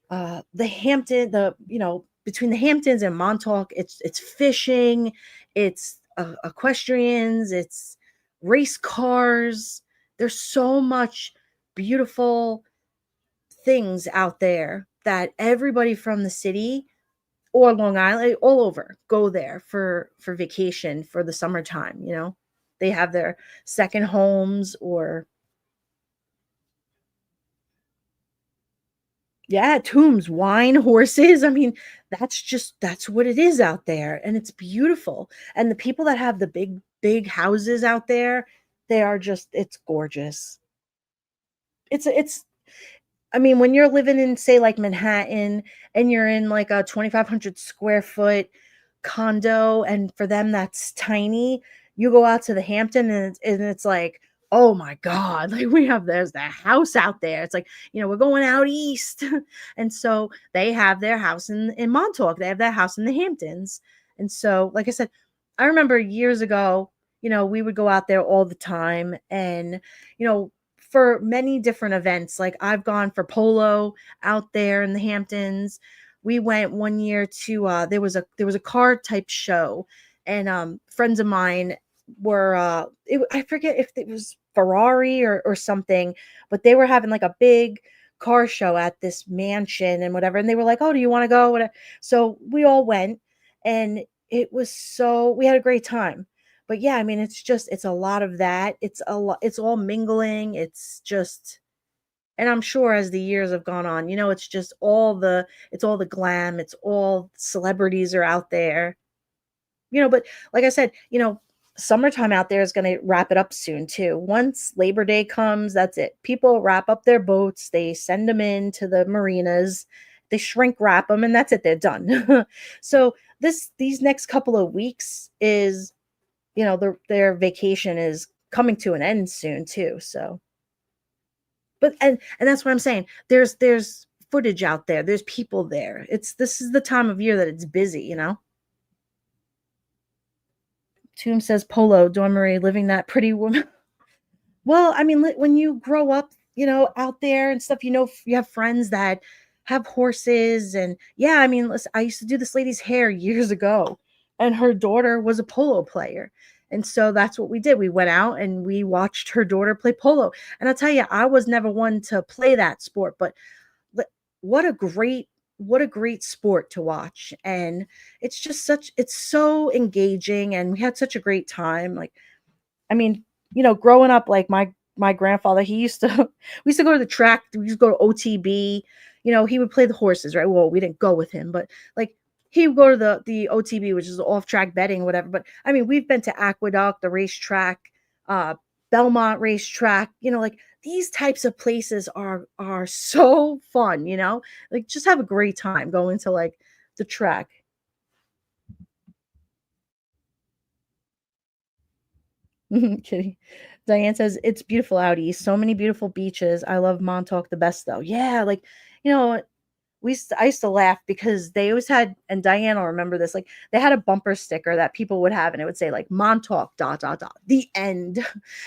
between the Hamptons and Montauk, it's fishing, it's equestrians, it's race cars. There's so much beautiful things out there that everybody from the city or Long Island, all over, go there for vacation for the summertime. They have their second homes or yeah, tombs, wine, horses. I mean, that's what it is out there. And it's beautiful. And the people that have the big houses out there, it's gorgeous. it's I mean, when you're living in, say, like Manhattan, and you're in like a 2,500 square foot condo, and for them that's tiny, you go out to the Hampton, and it's like, oh my God, like there's that house out there. It's like, we're going out east. And so they have their house in Montauk, they have their house in the Hamptons. And so, like I said, I remember years ago, we would go out there all the time, and, for many different events. Like I've gone for polo out there in the Hamptons. We went one year to there was a car type show, and friends of mine were I forget if it was Ferrari or something, but they were having like a big car show at this mansion and whatever, and they were like, "Oh, do you want to go?" Whatever. So we all went, and we had a great time. But yeah, I mean, it's a lot of that. It's all mingling. It's just, and I'm sure as the years have gone on, it's all the glam, it's all celebrities are out there. But like I said, summertime out there is going to wrap it up soon too. Once Labor Day comes, that's it. People wrap up their boats, they send them in to the marinas, they shrink wrap them, and that's it, they're done. So these next couple of weeks is, their vacation is coming to an end soon too. So, but and that's what I'm saying. There's footage out there. There's people there. This is the time of year that it's busy. Tomb says Polo, Dormery, living that pretty woman. Well, I mean, when you grow up, out there and stuff, you have friends that have horses. And yeah, I mean, listen, I used to do this lady's hair years ago, and her daughter was a polo player. And so that's what we did. We went out and we watched her daughter play polo. And I'll tell you, I was never one to play that sport, but what a great sport to watch. And it's so engaging, and we had such a great time. Like, I mean, growing up, like my grandfather, he used to we used to go to the track, we used to go to OTB. He would play the horses, right? Well, we didn't go with him, but like he would go to the OTB, which is off track betting, whatever. But I mean, we've been to Aqueduct, the racetrack, uh Belmont racetrack. Like these types of places are so fun. Like just have a great time going to like the track. Kitty. Diane says it's beautiful out east. So many beautiful beaches. I love Montauk the best though. Yeah, like you know, I used to laugh because they always had, and Diane will remember this, like they had a bumper sticker that people would have, and it would say like Montauk dot dot dot the end.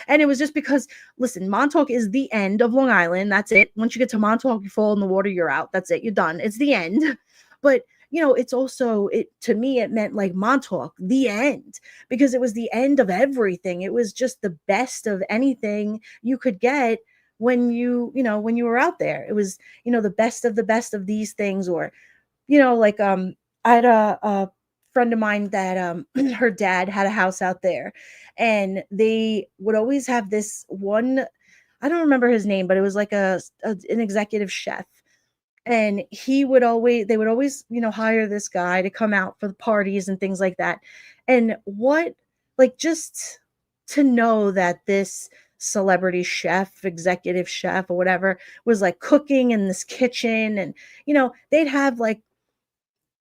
And it was just because, listen, Montauk is the end of Long Island. That's it. Once you get to Montauk, you fall in the water, you're out. That's it. You're done. It's the end. But it's also, it to me it meant like Montauk, the end, because it was the end of everything. It was just the best of anything you could get when you were out there. It was, the best of these things. Or, like I had a friend of mine that her dad had a house out there, and they would always have this one, I don't remember his name, but it was like an executive chef. And they would always, hire this guy to come out for the parties and things like that. And like, just to know that this celebrity chef, executive chef or whatever, was like cooking in this kitchen. And, they'd have like,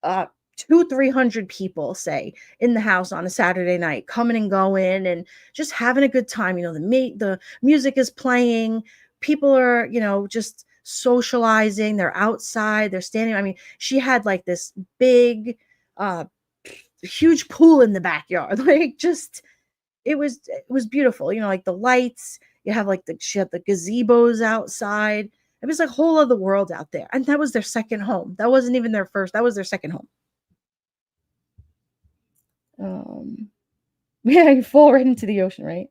200-300 people, say, in the house on a Saturday night, coming and going and just having a good time. The music is playing, people are, just socializing, they're outside, they're standing. I mean, she had like this big huge pool in the backyard. Like, just, it was beautiful. Like the lights, you have like she had the gazebos outside. It was like a whole other world out there. And that was their second home. That wasn't even their first, that was their second home. Yeah, you fall right into the ocean, right?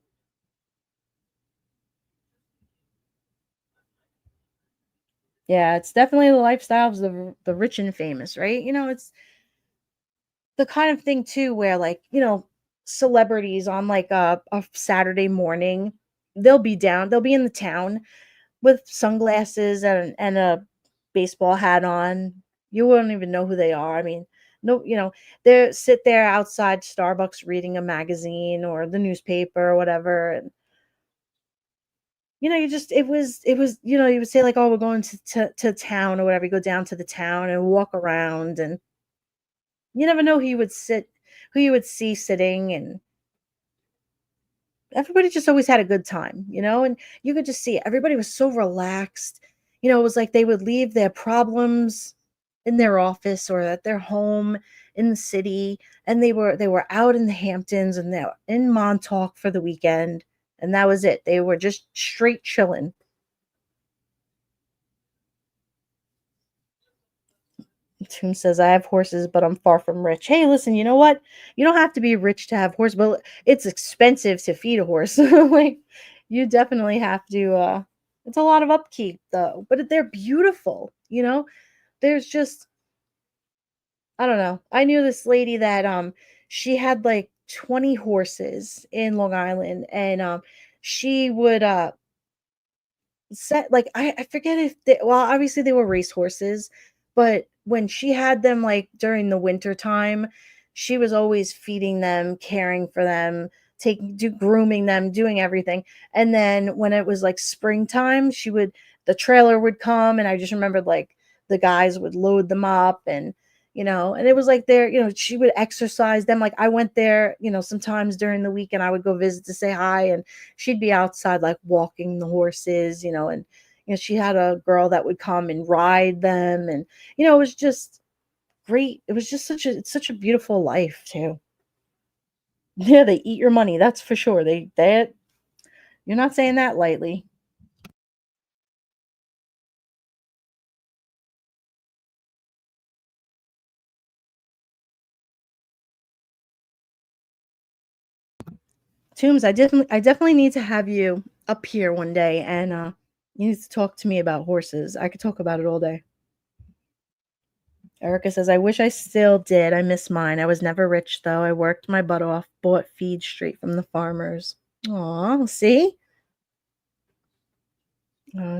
Yeah, it's definitely the lifestyle of the rich and famous, right? It's the kind of thing too where, like, celebrities on like a Saturday morning, they'll be in the town with sunglasses and a baseball hat on. You wouldn't even know who they are. I mean, no, they sit there outside Starbucks reading a magazine or the newspaper or whatever. And you would say like, oh, we're going to town or whatever. You go down to the town and walk around, and you never know who you would see sitting, and everybody just always had a good time, and you could just see everybody was so relaxed. It was like they would leave their problems in their office or at their home in the city, and they were out in the Hamptons, and they're in Montauk for the weekend, and that was it. They were just straight chilling. Tomb says, I have horses, but I'm far from rich. Hey, listen, you know what? You don't have to be rich to have horse, but it's expensive to feed a horse. Like, you definitely have to, it's a lot of upkeep though, but they're beautiful, There's just, I don't know. I knew this lady that, she had like 20 horses in Long Island, and, she would, set like I forget if they, well, obviously they were race horses, but when she had them like during the winter time, she was always feeding them, caring for them, grooming them, doing everything. And then when it was like springtime, the trailer would come, and I just remembered like the guys would load them up, and it was like she would exercise them. Like I went there, sometimes during the week, and I would go visit to say hi, and she'd be outside like walking the horses, and she had a girl that would come and ride them, and it was just great. It was just it's such a beautiful life too. Yeah, they eat your money, that's for sure. That you're not saying that lightly. Toombs, I definitely need to have you up here one day, and you need to talk to me about horses. I could talk about it all day. Erica says, I wish I still did. I miss mine. I was never rich though. I worked my butt off, bought feed straight from the farmers. Aw, see?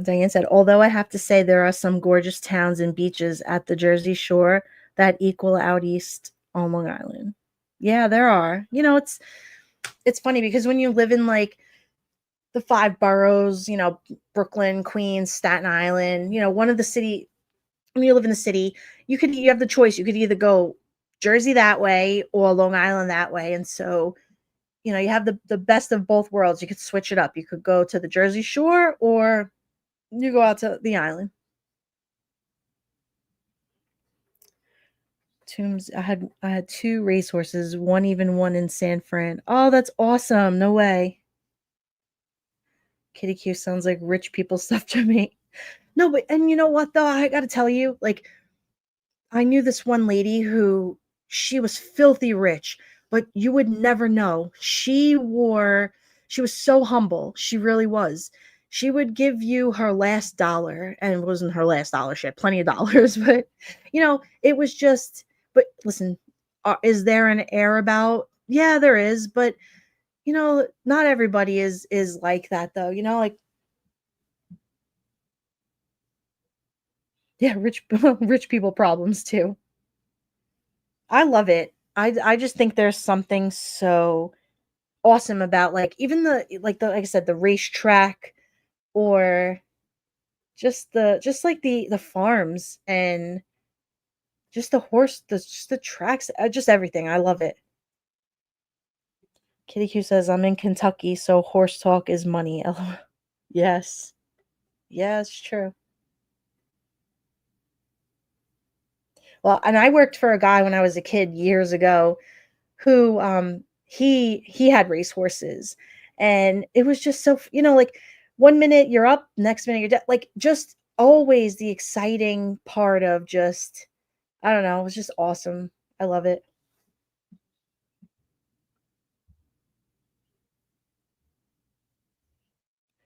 Diane said, although I have to say there are some gorgeous towns and beaches at the Jersey Shore that equal out east on Long Island. Yeah, there are. It's funny because when you live in like the five boroughs, Brooklyn, Queens, Staten Island, one of the city, when you live in the city, you have the choice. You could either go Jersey that way or Long Island that way. And so, you have the best of both worlds. You could switch it up. You could go to the Jersey Shore, or you go out to the island. Tombs, I had two racehorses, one in San Fran. Oh, that's awesome. No way. Kitty Q sounds like rich people stuff to me. No, but and you know what though? I got to tell you, like I knew this one lady who she was filthy rich, but you would never know. She was so humble. She really was. She would give you her last dollar, and it wasn't her last dollar. She had plenty of dollars, but it was just. But listen, is there an air about? Yeah, there is, but not everybody is like that though. Like yeah, rich rich people problems too. I love it. I just think there's something so awesome about like even like I said, the racetrack, or just like the farms, and just just the tracks, just everything. I love it. Kitty Q says I'm in Kentucky, so horse talk is money. LOL. Yes. Yeah, it's true. Well, and I worked for a guy when I was a kid years ago who he had racehorses, and it was just so like one minute you're up, next minute you're down, like just always the exciting part of just I don't know, it was just awesome. I love it.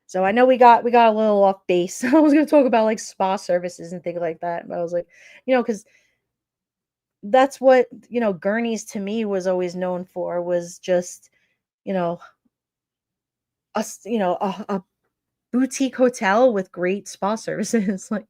So I know we got a little off base. I was going to talk about like spa services and things like that, but I was like, because that's what Gurney's to me was always known for, was just you know a boutique hotel with great spa services. Like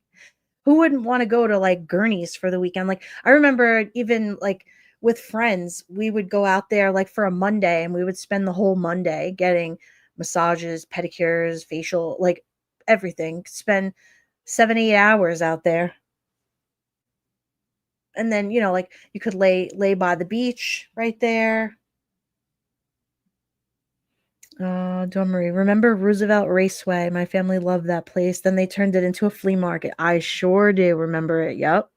who wouldn't want to go to like Gurney's for the weekend? Like I remember even like with friends, we would go out there like for a Monday, and we would spend the whole Monday getting massages, pedicures, facial, like everything. Spend 7-8 hours out there. And then, like you could lay by the beach right there. Dawn Marie, remember Roosevelt Raceway? My family loved that place. Then they turned it into a flea market. I sure do remember it. Yep.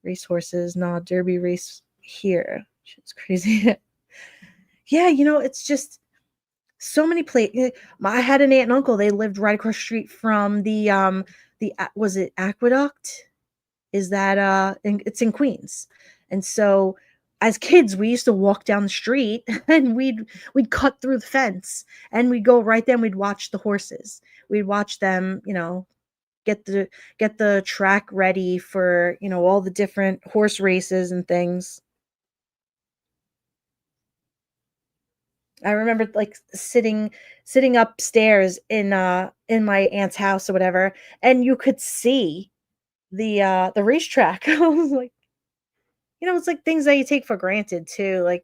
Racehorses, nah, Derby race here. It's crazy. Yeah, it's just so many places. I had an aunt and uncle. They lived right across the street from was it Aqueduct? Is that it's in Queens. And so as kids we used to walk down the street and we'd cut through the fence and we'd go right there and we'd watch the horses. We'd watch them, get the track ready for, all the different horse races and things. I remember like sitting upstairs in my aunt's house or whatever, and you could see the racetrack. I was like, it's like things that you take for granted too, like,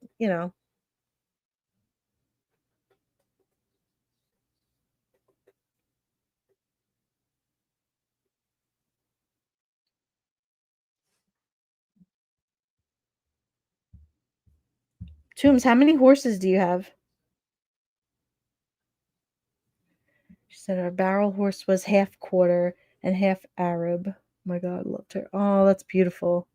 Toombs, how many horses do you have? She said our barrel horse was half quarter and half Arab. Oh my God, loved her. Oh, that's beautiful.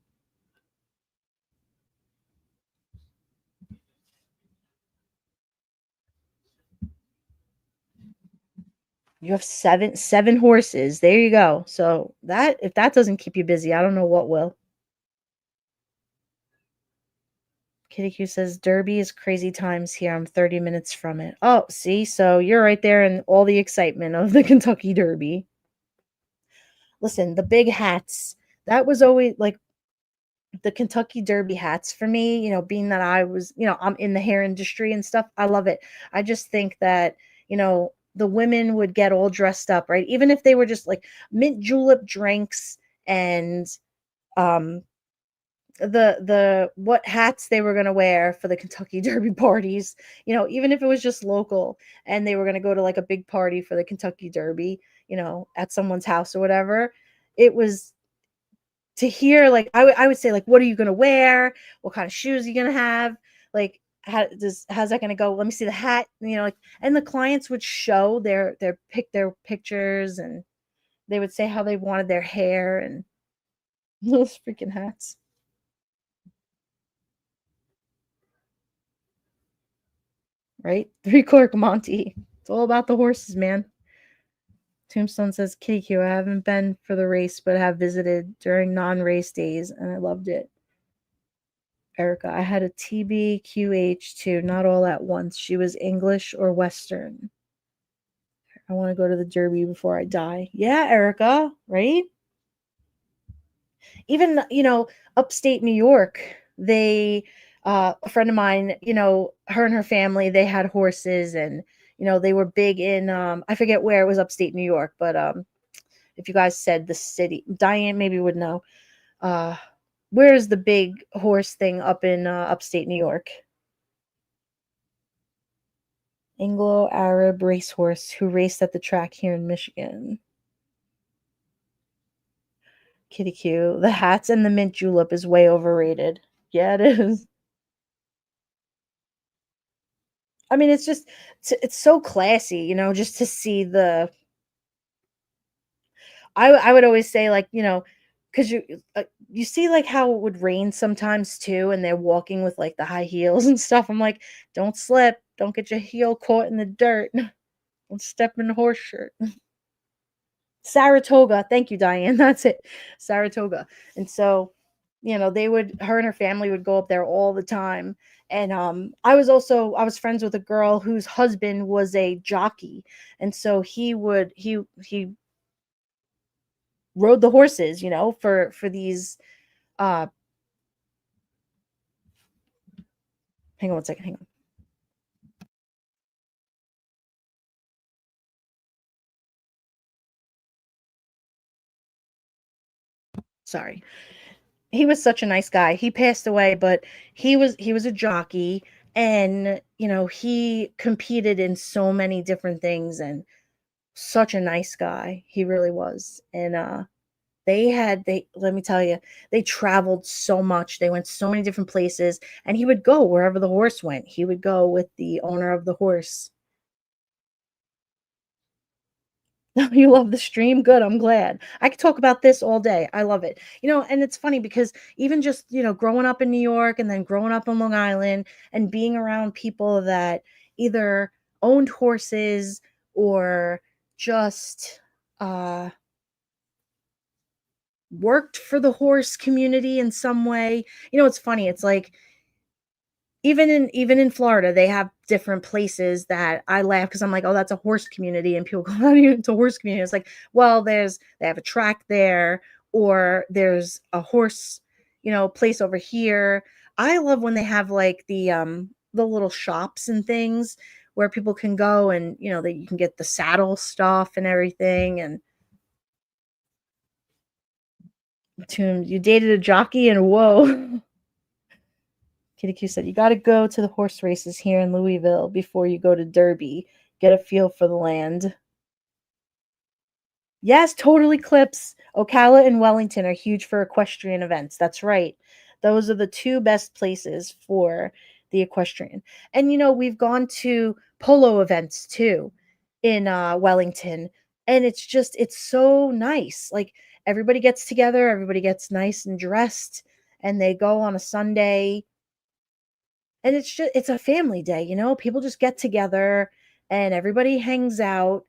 You have seven horses. There you go. So that if that doesn't keep you busy, I don't know what will. Kitty Q says Derby is crazy times here. I'm 30 minutes from it. Oh, see, so you're right there in all the excitement of the Kentucky Derby. Listen, the big hats. That was always like the Kentucky Derby hats for me, being that I was, I'm in the hair industry and stuff. I love it. I just think that, the women would get all dressed up, right? Even if they were just like mint julep drinks and the what hats they were going to wear for the Kentucky Derby parties, even if it was just local and they were going to go to like a big party for the Kentucky Derby, at someone's house or whatever. It was to hear like I would say like, what are you going to wear? What kind of shoes are you going to have? Like how's that going to go? Let me see the hat, like, and the clients would show their pictures and they would say how they wanted their hair and those freaking hats. Right? Three Clark Monty. It's all about the horses, man. Tombstone says, Kitty Q, I haven't been for the race, but have visited during non-race days, and I loved it. Erica, I had a TBQH too, not all at once. She was English or Western. I want to go to the Derby before I die. Yeah, Erica, right? Even, upstate New York, they, a friend of mine, her and her family, they had horses and, they were big in, I forget where it was upstate New York, but if you guys said the city, Diane maybe would know. Where's the big horse thing up in upstate New York? Anglo-Arab racehorse who raced at the track here in Michigan. Kitty Q, the hats and the mint julep is way overrated. Yeah, it is. I mean, it's just, it's so classy, just to see the, I would always say like, because you see like how it would rain sometimes too, and they're walking with like the high heels and stuff. I'm like, don't slip, don't get your heel caught in the dirt, don't step in the horse shirt. Saratoga, thank you, Diane. That's it, Saratoga. And so, her and her family would go up there all the time. And I was friends with a girl whose husband was a jockey, and so he rode the horses, for these hang on one second, hang on. Sorry. He was such a nice guy. He passed away, but he was a jockey, and he competed in so many different things, and such a nice guy. He really was. And they let me tell you, they traveled so much. They went so many different places, and he would go wherever the horse went. He would go with the owner of the horse. You love the stream? Good, I'm glad. I could talk about this all day. I love it. And it's funny because even just, growing up in New York and then growing up on Long Island and being around people that either owned horses or just worked for the horse community in some way. It's funny. It's like even in Florida, they have different places that I laugh because I'm like, oh, that's a horse community, and people go, how do you it's a horse community? It's like, well, they have a track there, or there's a horse, place over here. I love when they have like the little shops and things where people can go and that you can get the saddle stuff and everything. And you dated a jockey, and whoa. Kitty Q said, you got to go to the horse races here in Louisville before you go to Derby. Get a feel for the land. Yes, totally clips. Ocala and Wellington are huge for equestrian events. That's right. Those are the two best places for the equestrian. And, we've gone to polo events too in Wellington. And it's so nice. Like everybody gets together, everybody gets nice and dressed, and they go on a Sunday. And it's a family day, people just get together and everybody hangs out.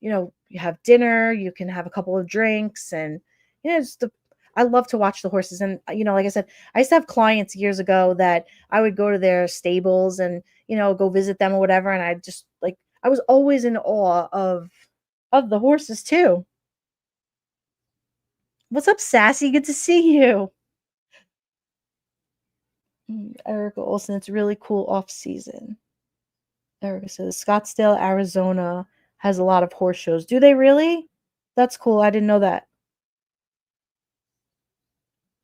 You have dinner, you can have a couple of drinks, and I love to watch the horses. And like I said, I used to have clients years ago that I would go to their stables and go visit them or whatever, and I was always in awe of the horses too. What's up, Sassy? Good to see you. Erica Olson, it's really cool off season. Erica says Scottsdale, Arizona has a lot of horse shows. Do they really? That's cool. I didn't know that.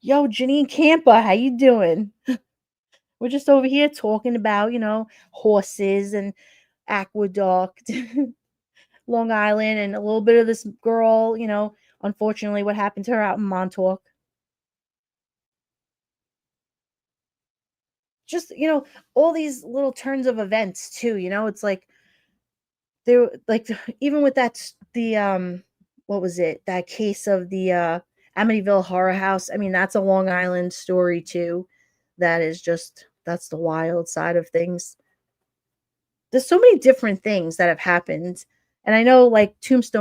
Yo, Janine Campa, how you doing? We're just over here talking about, horses and aqueduct, Long Island, and a little bit of this girl, unfortunately what happened to her out in Montauk. Just, all these little turns of events too, it's like there, like, even with what was it, that case of the Amityville Horror House. I mean, that's a Long Island story too. That's the wild side of things. There's so many different things that have happened, and I know like Tombs,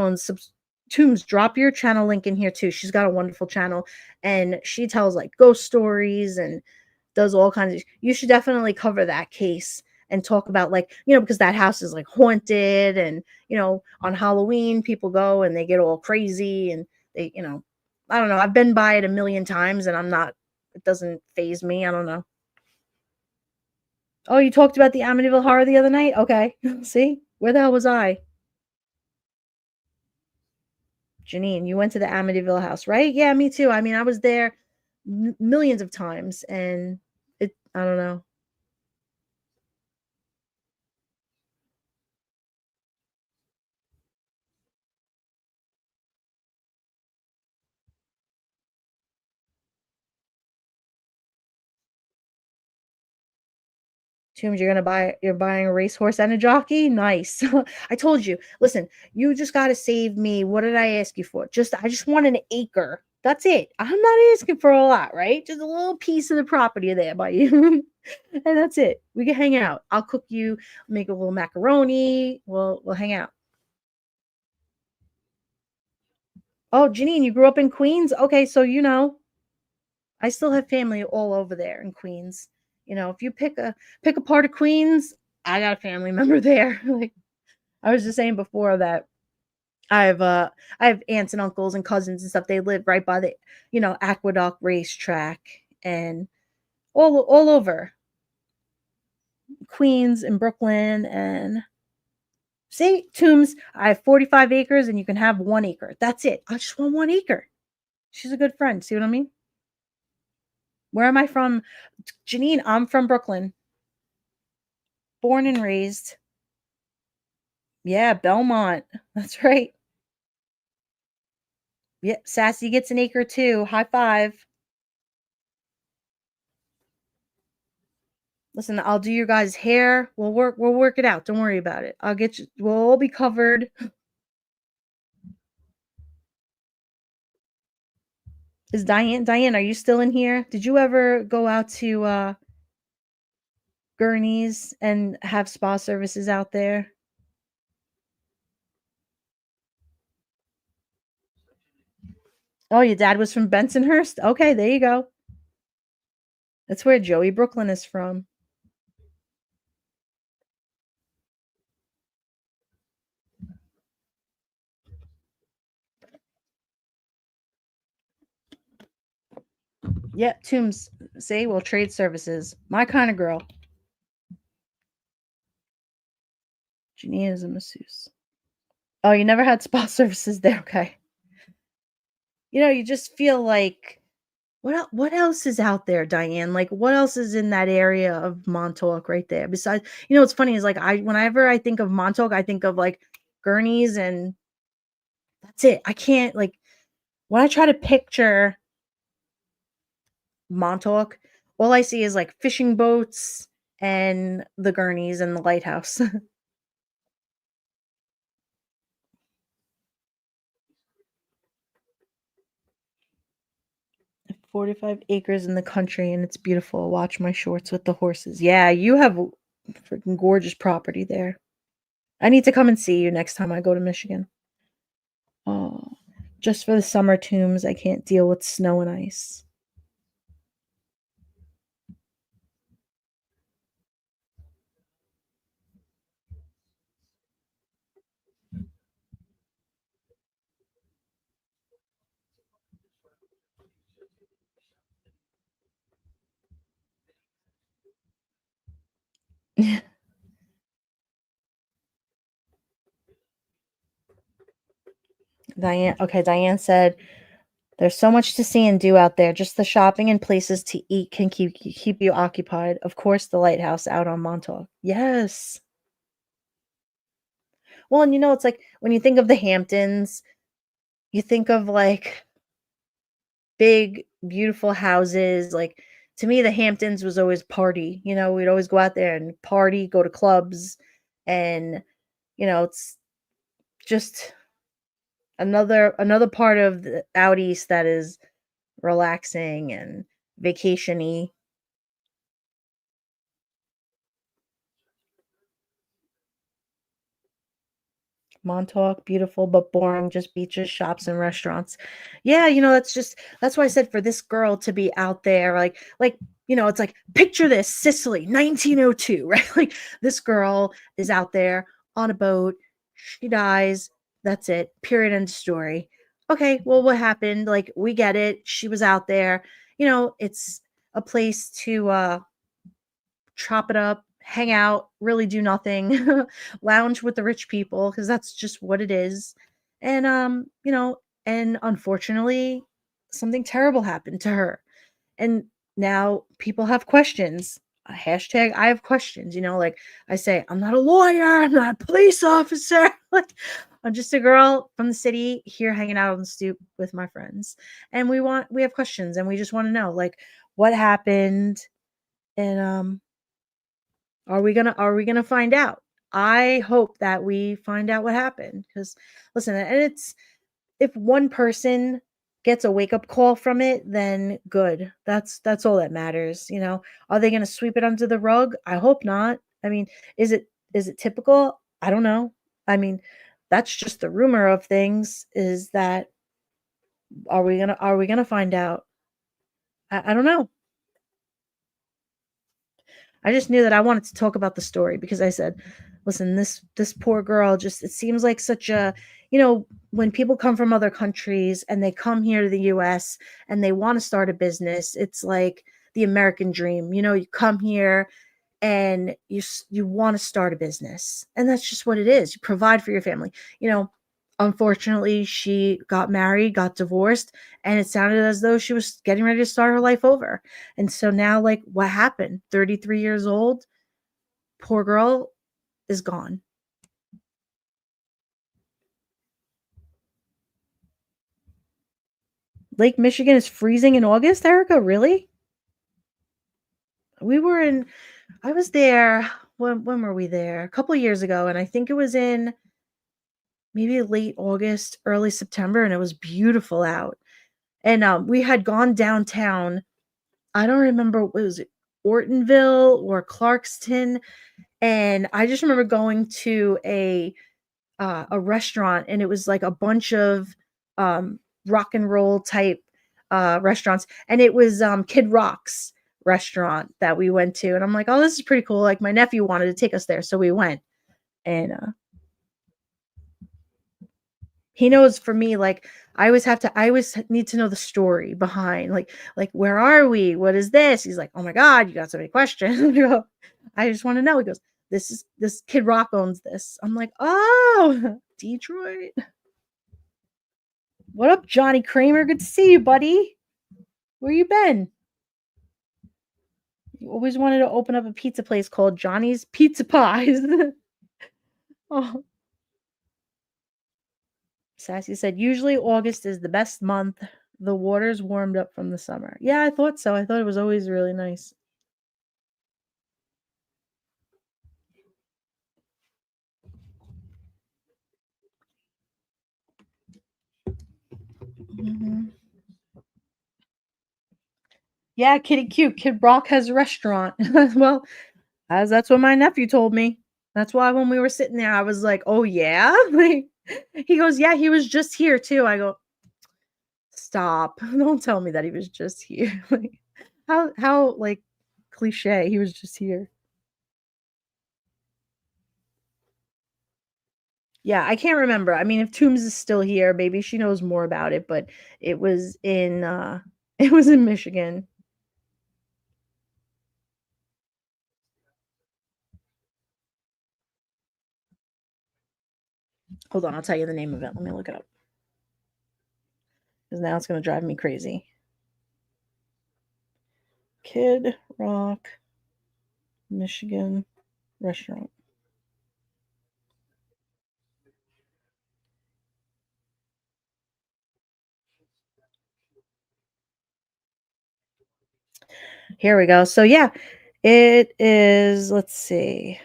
drop your channel link in here too. She's got a wonderful channel, and she tells like ghost stories and does all kinds of. You should definitely cover that case and talk about like, because that house is like haunted, and on Halloween people go and they get all crazy, and they, I don't know. I've been by it a million times, and it doesn't faze me. I don't know. Oh, you talked about the Amityville Horror the other night? Okay. See? Where the hell was I? Janine, you went to the Amityville house, right? Yeah, me too. I mean, I was there millions of times, and I don't know. Tombs, you're buying a racehorse and a jockey? Nice. I told you. Listen, you just got to save me. What did I ask you for? I just want an acre. That's it. I'm not asking for a lot, right? Just a little piece of the property there by you. And that's it. We can hang out. I'll cook you, make a little macaroni. We'll hang out. Oh, Janine, you grew up in Queens? Okay, so I still have family all over there in Queens. If you pick a part of Queens, I got a family member there. Like I was just saying before that I have aunts and uncles and cousins and stuff. They live right by the, Aqueduct racetrack, and all over Queens and Brooklyn. And see, Tombs, I have 45 acres and you can have 1 acre. That's it. I just want 1 acre. She's a good friend. See what I mean? Where am I from? Janine, I'm from Brooklyn. born and raised. Yeah, Belmont. That's right. Yep, Sassy gets an acre too. High five. Listen, I'll do your guys' hair. We'll work it out. Don't worry about it. I'll get you. We'll all be covered. Is Diane, are you still in here? Did you ever go out to Gurney's and have spa services out there? Oh, your dad was from Bensonhurst? Okay, there you go. That's where Joey Brooklyn is from. Yep, Toombs. Say, well, trade services. My kind of girl. Janina's a masseuse. Oh, you never had spa services there? Okay. You just feel like what else is out there, Diane? Like, what else is in that area of Montauk right there? Besides, what's funny is like whenever I think of Montauk, I think of like Gurney's, and that's it. I can't, like, when I try to picture Montauk, all I see is like fishing boats and the Gurneys and the lighthouse. 45 acres in the country, and it's beautiful. Watch my shorts with the horses. Yeah, you have freaking gorgeous property there. I need to come and see you next time I go to Michigan. Oh, just for the summer Tombs, I can't deal with snow and ice. Diane said, there's so much to see and do out there. Just the shopping and places to eat can keep you occupied. Of course, the lighthouse out on Montauk. Yes. Well, and it's like when you think of the Hamptons, you think of like big, beautiful houses. Like, to me, the Hamptons was always party. We'd always go out there and party, go to clubs, and it's just another part of the out east that is relaxing and vacation-y. Montauk, beautiful but boring, just beaches, shops, and restaurants. Yeah, that's why I said for this girl to be out there, like it's like, picture this, Sicily, 1902, right? Like, this girl is out there on a boat, she dies, that's it, period, end of story. Okay, well, what happened? Like, we get it, she was out there. It's a place to chop it up, hang out, really do nothing, lounge with the rich people, because that's just what it is. And and unfortunately, something terrible happened to her. And now people have questions. Hashtag I have questions, like I say, I'm not a lawyer, I'm not a police officer. Like, I'm just a girl from the city here hanging out on the stoop with my friends. And we have questions, and we just want to know, like, what happened. And are we gonna find out? I hope that we find out what happened, because listen, and it's, if one person gets a wake-up call from it, then good. That's all that matters. Are they gonna sweep it under the rug? I hope not. I mean, is it typical? I don't know. I mean, that's just the rumor of things, is that, are we gonna find out? I don't know. I just knew that I wanted to talk about the story, because I said, listen, this poor girl, just, it seems like such a, when people come from other countries and they come here to the US and they want to start a business, it's like the American dream. You come here and you want to start a business, and that's just what it is. You provide for your family. Unfortunately, she got married, got divorced, and it sounded as though she was getting ready to start her life over. And so now, like, what happened? 33 years old, poor girl is gone. Lake Michigan is freezing in August, Erica? Really? I was there, when were we there? A couple years ago, and I think it was in maybe late August, early September, and it was beautiful out. And we had gone downtown. I don't remember, was it Ortonville or Clarkston? And I just remember going to a restaurant, and it was like a bunch of rock and roll type restaurants, and it was Kid Rock's restaurant that we went to, and I'm like, oh, this is pretty cool. Like, my nephew wanted to take us there, so we went. And he knows, for me, like, I always need to know the story behind, like where are we? What is this? He's like, oh my God, you got so many questions. I just want to know. He goes, this Kid Rock owns this. I'm like, oh, Detroit. What up, Johnny Kramer? Good to see you, buddy. Where you been? You always wanted to open up a pizza place called Johnny's Pizza Pies. Oh. Sassy said, usually August is the best month. The water's warmed up from the summer. Yeah, I thought so. I thought it was always really nice. Mm-hmm. Yeah, Kitty Cute. Kid Rock has a restaurant. Well, as that's what my nephew told me. That's why when we were sitting there, I was like, oh, yeah? Like, he goes, yeah, he was just here, too. I go, stop. Don't tell me that he was just here. Like, how, like, cliche. He was just here. Yeah, I can't remember. I mean, if Toombs is still here, maybe she knows more about it, but it was in it was in Michigan. Hold on, I'll tell you the name of it. Let me look it up. Because now it's going to drive me crazy. Kid Rock, Michigan restaurant. Here we go. So yeah, it is, let's see.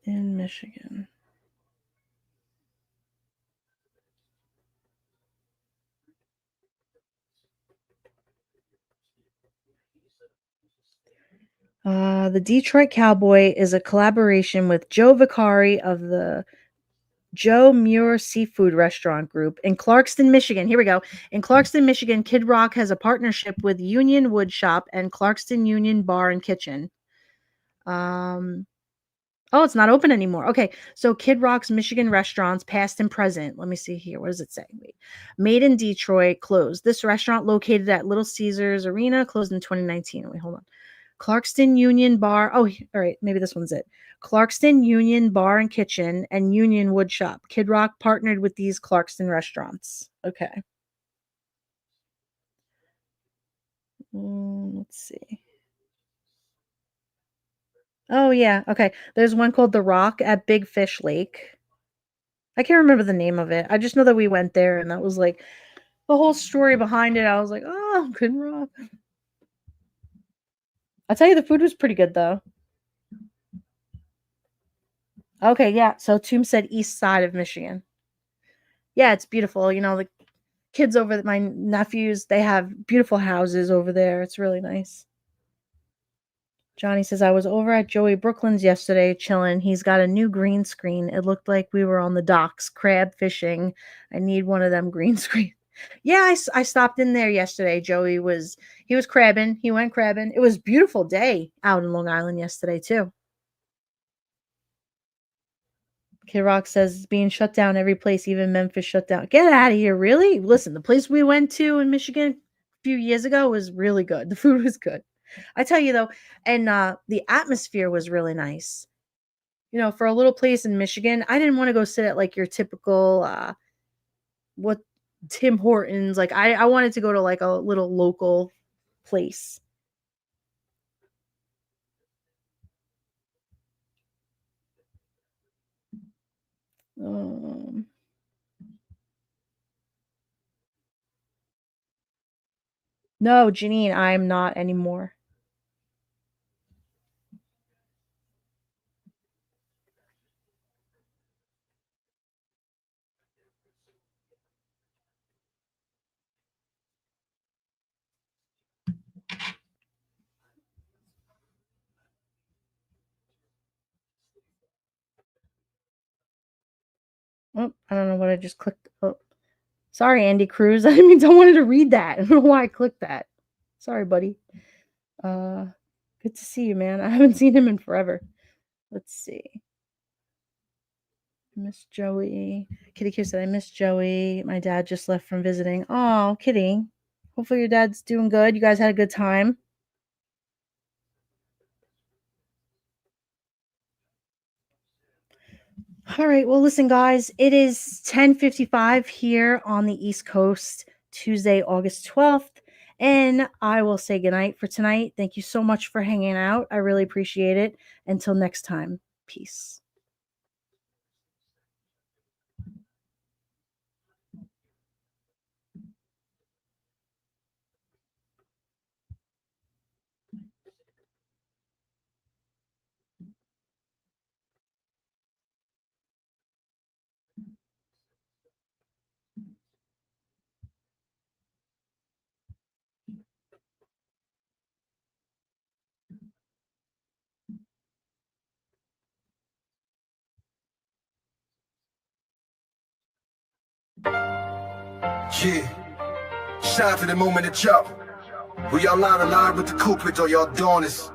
In Michigan. The Detroit Cowboy is a collaboration with Joe Vicari of the Joe Muir Seafood Restaurant Group in Clarkston, Michigan. Here we go. In Clarkston, Michigan, Kid Rock has a partnership with Union Wood Shop and Clarkston Union Bar and Kitchen. Oh, it's not open anymore. Okay, so Kid Rock's Michigan restaurants, past and present. Let me see here. What does it say? Wait. Made in Detroit, closed. This restaurant, located at Little Caesars Arena, closed in 2019. Wait, hold on. Clarkston Union Bar. Oh, all right. Maybe this one's it. Clarkston Union Bar and Kitchen and Union Wood Shop. Kid Rock partnered with these Clarkston restaurants. Okay. Let's see. Oh, yeah. Okay. There's one called The Rock at Big Fish Lake. I can't remember the name of it. I just know that we went there, and that was like the whole story behind it. I was like, oh, Kid Rock. I'll tell you, the food was pretty good, though. Okay, yeah. So Toom said east side of Michigan. Yeah, it's beautiful. You know, the kids over, my nephews, they have beautiful houses over there. It's really nice. Johnny says, I was over at Joey Brooklyn's yesterday chilling. He's got a new green screen. It looked like we were on the docks, crab fishing. I need one of them green screens. Yeah, I stopped in there yesterday. Joey was crabbing. He went crabbing. It was a beautiful day out in Long Island yesterday, too. Kid Rock says it's being shut down every place, even Memphis shut down. Get out of here, really? Listen, the place we went to in Michigan a few years ago was really good. The food was good. I tell you, though, and the atmosphere was really nice. You know, for a little place in Michigan, I didn't want to go sit at, like, your typical, Tim Hortons. Like, I wanted to go to, like, a little local place. No, Janine, I'm not anymore. Oh, I don't know what I just clicked. Oh, sorry, Andy Cruz. I didn't mean I wanted to read that. I don't know why I clicked that. Sorry, buddy. Good to see you, man. I haven't seen him in forever. Let's see. Miss Joey. Kitty Q said, I miss Joey. My dad just left from visiting. Oh, Kitty. Hopefully your dad's doing good. You guys had a good time. All right. Well, listen, guys, it is 10:55 here on the East Coast, Tuesday, August 12th. And I will say goodnight for tonight. Thank you so much for hanging out. I really appreciate it. Until next time, peace. Yeah, shout to the moment of y'all. We all line aligned with the culprit, or y'all doing this.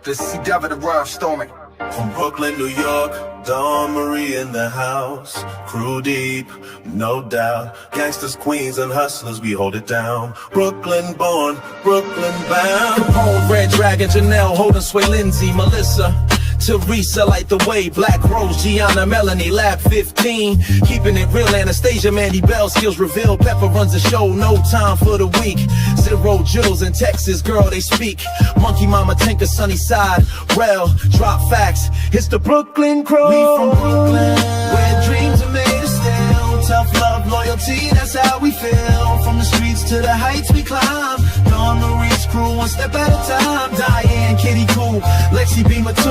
The sea devil arrived storming. From Brooklyn, New York, Dawn Marie in the house. Crew deep, no doubt. Gangsters, queens, and hustlers, we hold it down. Brooklyn born, Brooklyn bound. Capone, Red Dragon, Janelle, Holden, Sway, Lindsay, Melissa, Teresa, Light the Way, Black Rose, Gianna, Melanie, Lab 15. Keeping it real, Anastasia, Mandy Bell, skills reveal. Pepper runs the show, no time for the weak. Zero Jules in Texas, girl, they speak. Monkey Mama, Tinker, Sunny Side, Rel, drop facts. It's the Brooklyn Crow. We from Brooklyn, where dreams are made of steel. Tough love, loyalty, that's how we feel. From the streets to the heights we climb. Dawn Marie's crew, one step at a time. Diane, Kitty Cool, Lexi Beamer 2,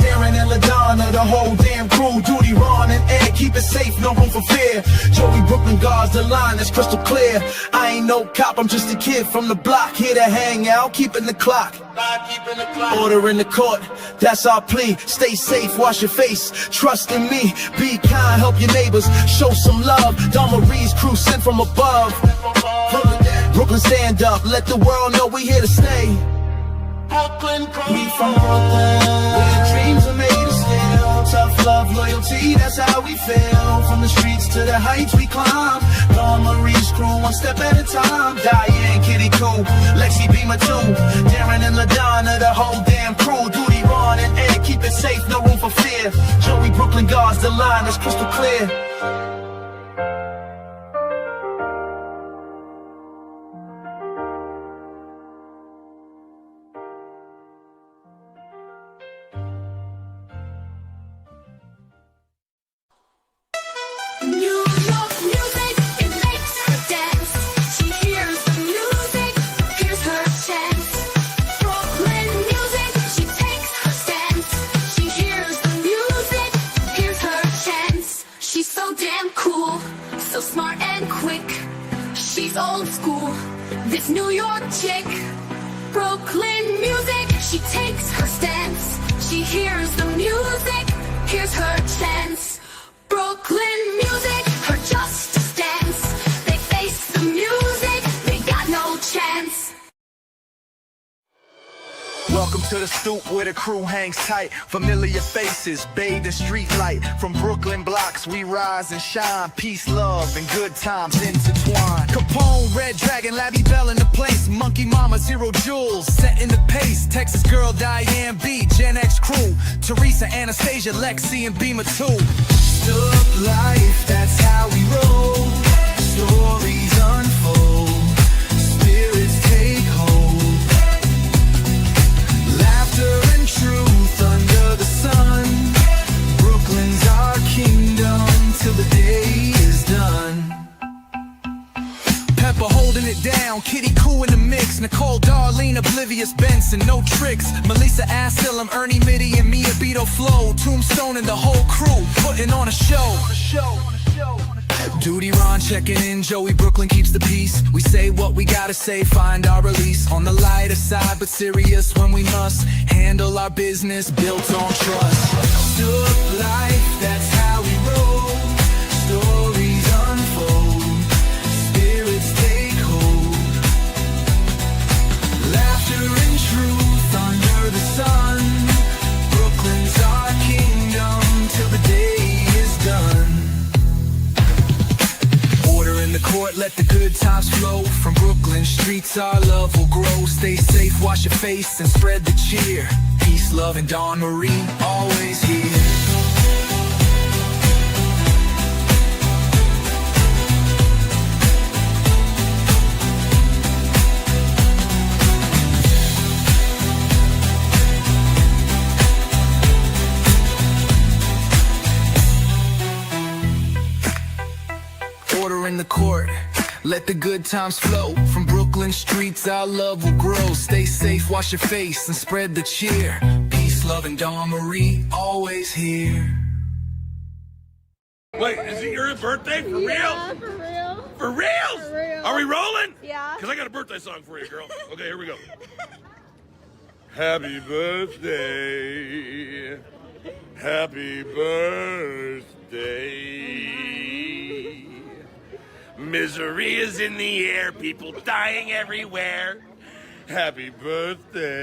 Darren and LaDonna, the whole damn crew. Duty, Ron and Ed, keep it safe, no room for fear. Joey Brooklyn guards the line, that's crystal clear. I ain't no cop, I'm just a kid from the block. Here to hang out, keeping the clock. Order in the court, that's our plea. Stay safe, wash your face, trust in me. Be kind, help your neighbors, show some love. Dawn Marie's crew sent from above. Brooklyn, stand up, let the world know we here to stay. Brooklyn, we from Brooklyn, where dreams are made of steel. Tough love, loyalty, that's how we feel. From the streets to the heights we climb. Dawn Marie's crew, one step at a time. Diane, Kitty Cool, Lexi Beamer 2, Darren and LaDonna, the whole damn crew. Duty, Ron and Ed, keep it safe, no room for fear. Joey Brooklyn guards the line, that's crystal clear. New York music, it makes her dance. She hears the music, here's her chance. Brooklyn music, she takes her stance. She hears the music, here's her chance. She's so damn cool, so smart and quick. She's old school, this New York chick. Brooklyn music, she takes her stance. She hears the music, here's her chance. Brooklyn music, her justice dance. They face the music, they got no chance. Welcome to the stoop where the crew hangs tight. Familiar faces, bathed in street light. From Brooklyn blocks, we rise and shine. Peace, love, and good times intertwined. Capone, Red Dragon, Labby Bell in the place. Monkey Mama, Zero Jules, setting the pace. Texas girl, Diane B, Gen X crew. Teresa, Anastasia, Lexi, and Beamer 2. Stood life, that's how we roll. Stories unfold. Spirits take hold. Laughter and truth under the sun. Brooklyn's our kingdom till Nicole, Darlene, Oblivious, Benson, no tricks. Melissa, Asylum, Ernie, Mitty, and Mia Beto Flow. Tombstone and the whole crew putting on a show. Duty Ron checking in, Joey Brooklyn keeps the peace. We say what we gotta say, find our release. On the lighter side, but serious when we must. Handle our business, built on trust. Stood life, that's how we roll. Stories unfold, spirits take hold. Laughter and truth under the sun. Brooklyn's our kingdom till the day is done. Order in the court, let the good times flow. From Brooklyn streets our love will grow. Stay safe, wash your face and spread the cheer. Peace, love, and Dawn Marie always here. Order in the court, let the good times flow. From Brooklyn streets our love will grow. Stay safe, wash your face and spread the cheer. Peace, love, and Dawn Marie always here. Wait, is it your birthday? For real? Yeah, for real. For real? For real. Are we rolling? Yeah. Because I got a birthday song for you, girl. Okay, here we go. Happy birthday. Happy birthday. Misery is in the air, people dying everywhere. Happy birthday.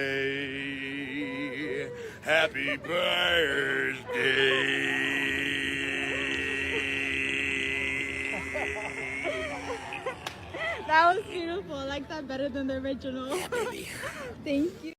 Happy birthday. That was beautiful. I like that better than the original. Yeah, baby. Thank you.